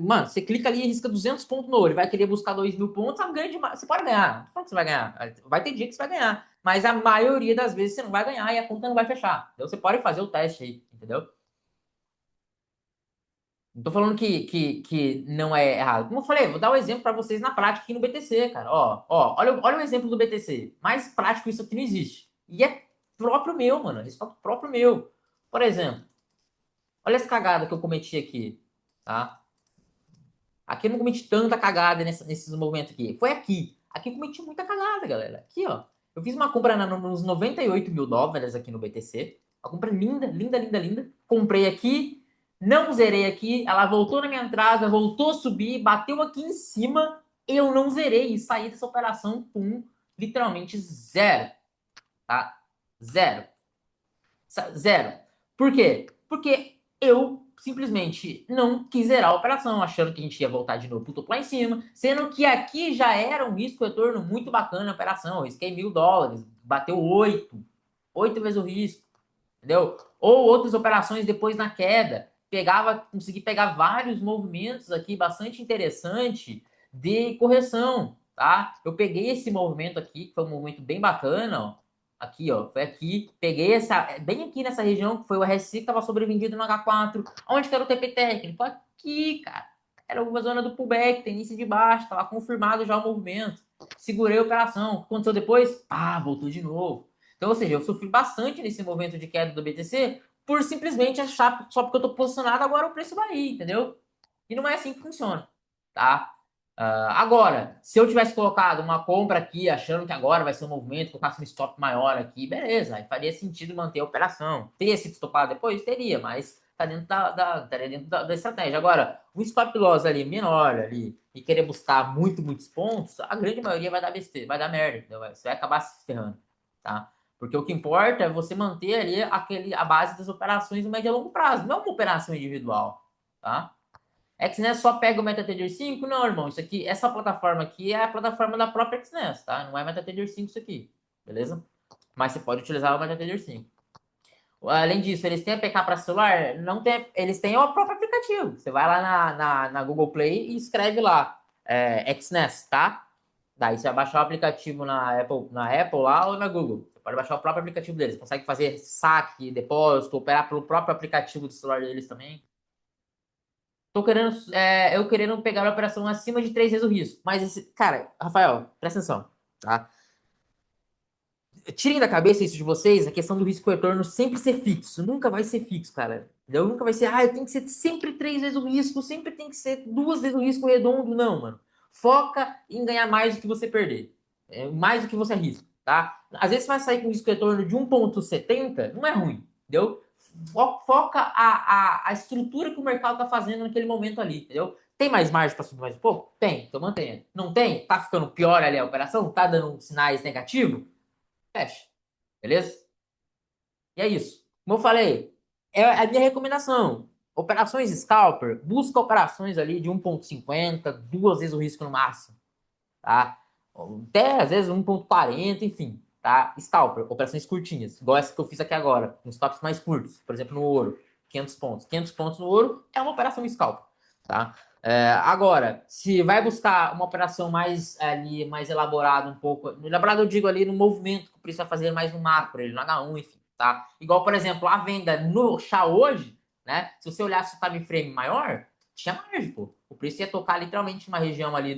Mano, você clica ali e risca 200 pontos no ouro e vai querer buscar 2.000 pontos, a grande, você pode ganhar. Não tô falando que você vai ganhar. Vai ter dia que você vai ganhar. Mas a maioria das vezes você não vai ganhar e a conta não vai fechar. Então você pode fazer o teste aí, entendeu? Não tô falando que não é errado. Como eu falei, vou dar um exemplo para vocês na prática aqui no BTC, cara. Olha o exemplo do BTC. Mais prático isso aqui não existe. E é próprio meu, mano. Resultado próprio meu. Por exemplo, olha essa cagada que eu cometi aqui, tá? Aqui eu não cometi tanta cagada nesses movimentos aqui. Foi aqui. Aqui eu cometi muita cagada, galera. Aqui, ó. Eu fiz uma compra nos 98 mil dólares aqui no BTC. Uma compra linda, linda, linda, linda. Comprei aqui, não zerei aqui. Ela voltou na minha entrada, voltou a subir, bateu aqui em cima. Eu não zerei e saí dessa operação com literalmente zero, tá? Zero. Zero. Por quê? Porque eu simplesmente não quis zerar a operação, achando que a gente ia voltar de novo pro topo lá em cima, sendo que aqui já era um risco-retorno muito bacana a operação. Eu risquei $1.000, bateu 8 vezes o risco, entendeu? Ou outras operações depois na queda, consegui pegar vários movimentos aqui bastante interessante de correção, tá? Eu peguei esse movimento aqui, que foi um movimento bem bacana, ó. Aqui, ó, foi aqui, peguei bem aqui nessa região, que foi o RSI que estava sobrevendido no H4. Onde que era o TP técnico? Aqui, cara. Era uma zona do pullback, tem início de baixo, estava confirmado já o movimento. Segurei a operação. O que aconteceu depois? Pá, voltou de novo. Então, ou seja, eu sofri bastante nesse movimento de queda do BTC por simplesmente achar que só porque eu tô posicionado agora o preço vai ir, entendeu? E não é assim que funciona, tá? Agora, se eu tivesse colocado uma compra aqui, achando que agora vai ser um movimento, colocasse um stop maior aqui, beleza, aí faria sentido manter a operação. Teria sido stopado depois? Teria, mas tá dentro estaria dentro da estratégia. Agora, um stop loss ali menor ali e querer buscar muitos pontos, a grande maioria vai dar besteira, vai dar merda, entendeu? Você vai acabar se ferrando, tá? Porque o que importa é você manter ali a base das operações no médio e longo prazo, não uma operação individual, tá? XNES só pega o MetaTrader 5? Não, irmão. Isso aqui, essa plataforma aqui é a plataforma da própria XNES, tá? Não é MetaTrader 5 isso aqui, beleza? Mas você pode utilizar o MetaTrader 5. Além disso, eles têm APK para celular? Não tem, eles têm o próprio aplicativo. Você vai lá na Google Play e escreve lá XNES, tá? Daí você vai baixar o aplicativo na Apple lá ou na Google. Você pode baixar o próprio aplicativo deles. Você consegue fazer saque, depósito, operar pelo próprio aplicativo do celular deles também. Eu querendo pegar a operação acima de 3 vezes o risco. Mas, cara, Rafael, presta atenção, tá? Tirem da cabeça isso de vocês, a questão do risco-retorno sempre ser fixo. Nunca vai ser fixo, cara. Entendeu? Nunca vai ser, eu tenho que ser sempre 3 vezes o risco, sempre tem que ser 2 vezes o risco redondo. Não, mano. Foca em ganhar mais do que você perder. Mais do que você arrisca, tá? Às vezes você vai sair com risco-retorno de 1,70, não é ruim, entendeu? Foca a estrutura que o mercado tá fazendo naquele momento ali, entendeu? Tem mais margem para subir mais um pouco? Tem, então mantenha. Não tem? Tá ficando pior ali a operação? Tá dando sinais negativos? Fecha. Beleza? E é isso. Como eu falei, é a minha recomendação. Operações scalper, busca operações ali de 1,50, 2 vezes o risco no máximo, tá? Até às vezes 1,40, enfim, tá? Scalper, operações curtinhas, igual essa que eu fiz aqui agora, uns stops mais curtos, por exemplo, no ouro, 500 pontos. 500 pontos no ouro é uma operação scalper, tá? Agora, se vai buscar uma operação mais ali, mais elaborada um pouco, elaborada eu digo ali no movimento que o preço vai fazer mais no macro, ele no H1, enfim, tá? Igual, por exemplo, a venda no chá hoje, né? Se você olhasse o time frame maior, tinha margem, pô. O preço ia tocar literalmente uma região ali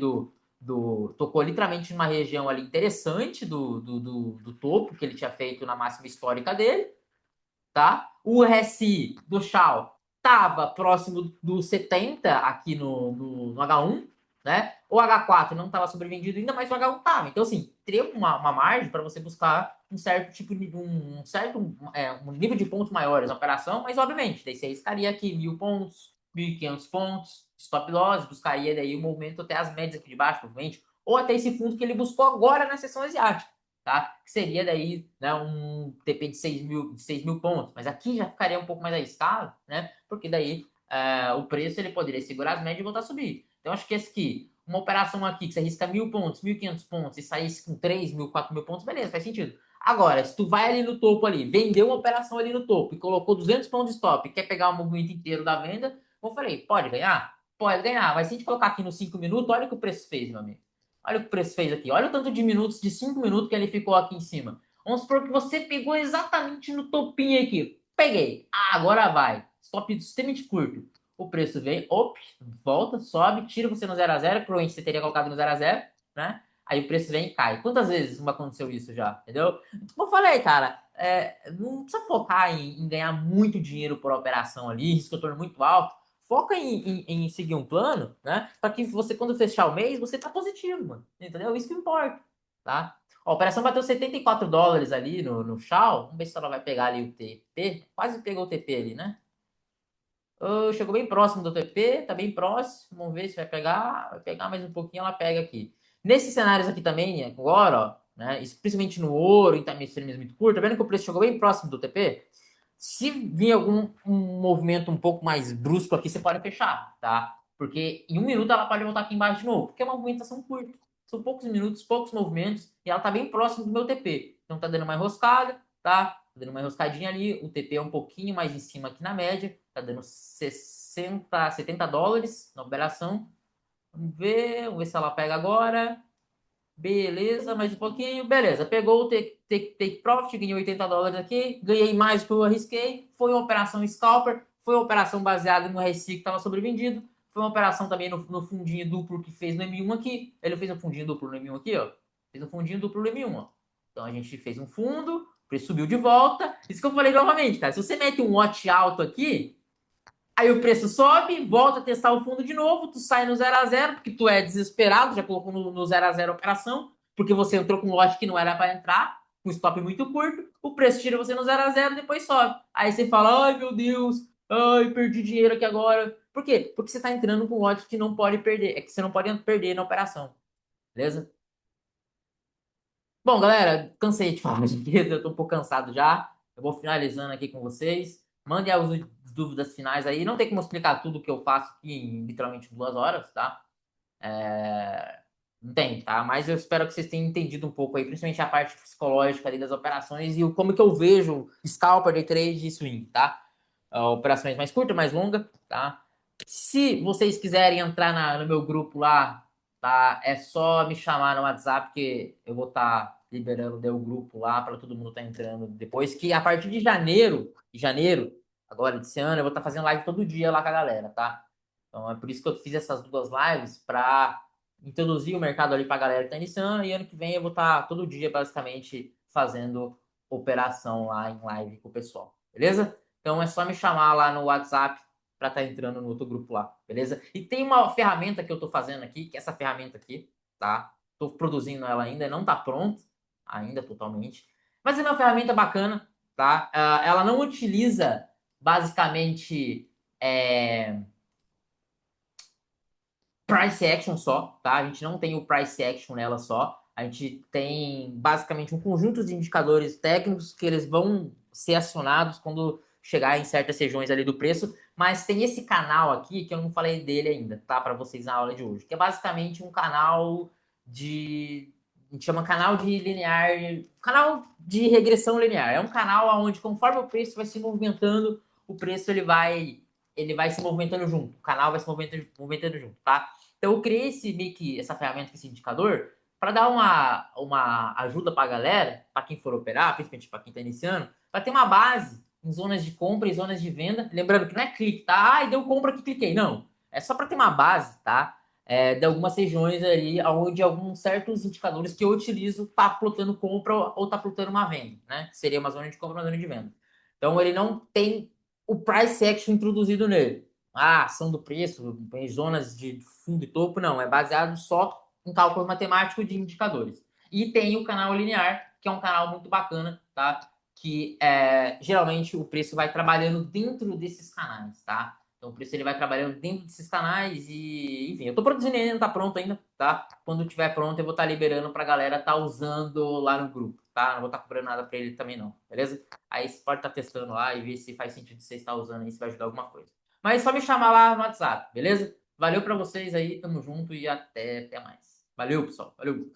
tocou literalmente numa região ali interessante do topo que ele tinha feito na máxima histórica dele, tá? O RSI do Shao estava próximo do 70 aqui no H1, né? O H4 não estava sobrevendido ainda, mas o H1 estava. Então, assim, teria uma margem para você buscar um certo tipo de um nível de pontos maiores na operação, mas obviamente, daí você arriscaria aqui 1.000 pontos, 1.500 pontos, stop loss, buscaria daí o movimento até as médias aqui de baixo, provavelmente, ou até esse fundo que ele buscou agora na sessão asiática, tá? Que seria daí, né, um TP de 6.000 pontos, mas aqui já ficaria um pouco mais arriscado, né? Porque daí o preço ele poderia segurar as médias e voltar a subir. Então acho que esse aqui, uma operação aqui que você arrisca 1.000 pontos, 1.500 pontos e saísse com 3.000, 4.000 pontos, beleza, faz sentido. Agora, se tu vai ali no topo ali, vendeu uma operação ali no topo e colocou 200 pontos de stop e quer pegar o movimento inteiro da venda, como eu falei, pode ganhar? Pode ganhar, mas se a gente colocar aqui nos 5 minutos, olha o que o preço fez, meu amigo. Olha o que o preço fez aqui. Olha o tanto de minutos, de 5 minutos que ele ficou aqui em cima. Vamos supor que você pegou exatamente no topinho aqui. Peguei. Ah, agora vai. Stop extremamente curto. O preço vem, op, volta, sobe, tira você no 0 a 0, provavelmente você teria colocado no 0 a 0, né? Aí o preço vem e cai. Quantas vezes não aconteceu isso já? Entendeu? Como eu falei, cara, não precisa focar em ganhar muito dinheiro por operação ali, risco retorno muito alto. Foca em seguir um plano, né? Para que você, quando fechar o mês, você tá positivo, mano. Entendeu? Isso que importa, tá? Ó, a operação bateu US$ 74 ali no Shaw. Vamos ver se ela vai pegar ali o TP. Quase pegou o TP ali, né? Chegou bem próximo do TP, tá bem próximo. Vamos ver se vai pegar. Vai pegar mais um pouquinho, ela pega aqui. Nesses cenários aqui também, né, agora, ó, né, principalmente no ouro, em time frames muito curto, tá vendo que o preço chegou bem próximo do TP? Se vir algum um movimento um pouco mais brusco aqui, você pode fechar, tá? Porque em um minuto ela pode voltar aqui embaixo de novo, porque é uma movimentação curta. São poucos minutos, poucos movimentos, e ela tá bem próximo do meu TP. Então tá dando uma enroscada, tá? Tá dando uma enroscadinha ali, o TP é um pouquinho mais em cima aqui na média, tá dando 60, US$ 70 na operação. Vamos ver se ela pega agora. Beleza, mais um pouquinho. Beleza, pegou o take profit, ganhei US$ 80 aqui. Ganhei mais do que eu arrisquei. Foi uma operação scalper. Foi uma operação baseada no RSI que estava sobrevendido. Foi uma operação também no fundinho duplo que fez no M1 aqui. Ele fez um fundinho duplo no M1 aqui, ó. Fez um fundinho duplo no M1, ó. Então a gente fez um fundo, o preço subiu de volta. Isso que eu falei novamente, cara. Se você mete um watch alto aqui, aí o preço sobe, volta a testar o fundo de novo, tu sai no 0 a 0 porque tu é desesperado, já colocou no 0 a 0 a operação, porque você entrou com um lote que não era para entrar, com um stop muito curto, o preço tira você no 0 a 0 e depois sobe. Aí você fala, ai meu Deus, ai, perdi dinheiro aqui agora. Por quê? Porque você tá entrando com um lote que não pode perder, é que você não pode perder na operação, beleza? Bom, galera, cansei de falar de vida, eu tô um pouco cansado já. Eu vou finalizando aqui com vocês. Mandem as dúvidas finais aí. Não tem como explicar tudo que eu faço aqui em literalmente 2 horas, tá? Não tem, tá? Mas eu espero que vocês tenham entendido um pouco aí, principalmente a parte psicológica ali das operações e como que eu vejo scalper, day trade e swing, tá? Operações mais curtas, mais longas, tá? Se vocês quiserem entrar no meu grupo lá, tá? É só me chamar no WhatsApp que eu vou estar liberando o grupo lá para todo mundo estar entrando depois. Que a partir de janeiro, agora desse ano, eu vou estar fazendo live todo dia lá com a galera, tá? Então é por isso que eu fiz essas 2 lives para introduzir o mercado ali para a galera que está iniciando. E ano que vem eu vou estar todo dia basicamente fazendo operação lá em live com o pessoal, beleza? Então é só me chamar lá no WhatsApp para estar entrando no outro grupo lá, beleza? E tem uma ferramenta que eu estou fazendo aqui, que é essa ferramenta aqui, tá? Estou produzindo ela ainda, não está pronta ainda totalmente, mas é uma ferramenta bacana, tá? Ela não utiliza basicamente price action só, tá? A gente não tem o price action nela só. A gente tem basicamente um conjunto de indicadores técnicos que eles vão ser acionados quando chegar em certas regiões ali do preço, mas tem esse canal aqui que eu não falei dele ainda, tá? Para vocês na aula de hoje, que é basicamente um canal de a gente chama canal de linear, canal de regressão linear. É um canal onde conforme o preço vai se movimentando, o preço ele vai se movimentando junto. O canal vai se movimentando junto, tá? Então eu criei essa ferramenta, esse indicador, para dar uma ajuda para a galera, para quem for operar, principalmente para quem está iniciando, para ter uma base em zonas de compra e zonas de venda. Lembrando que não é clique, tá? Ah, deu compra que cliquei. Não. É só para ter uma base, tá? De algumas regiões ali, onde alguns certos indicadores que eu utilizo tá plotando compra ou tá plotando uma venda, né? Que seria uma zona de compra, uma zona de venda. Então ele não tem o price action introduzido nele. Ah, ação do preço, em zonas de fundo e topo, não. É baseado só em cálculo matemático de indicadores. E tem o canal linear, que é um canal muito bacana, tá? Que geralmente o preço vai trabalhando dentro desses canais, tá? Então o preço ele vai trabalhando dentro desses canais e, enfim, eu tô produzindo ainda, não tá pronto ainda, tá? Quando tiver pronto, eu vou estar liberando pra galera tá usando lá no grupo, tá? Não vou estar cobrando nada pra ele também não, beleza? Aí você pode estar testando lá e ver se faz sentido você estar usando aí, se vai ajudar alguma coisa. Mas é só me chamar lá no WhatsApp, beleza? Valeu pra vocês aí, tamo junto e até mais. Valeu, pessoal. Valeu.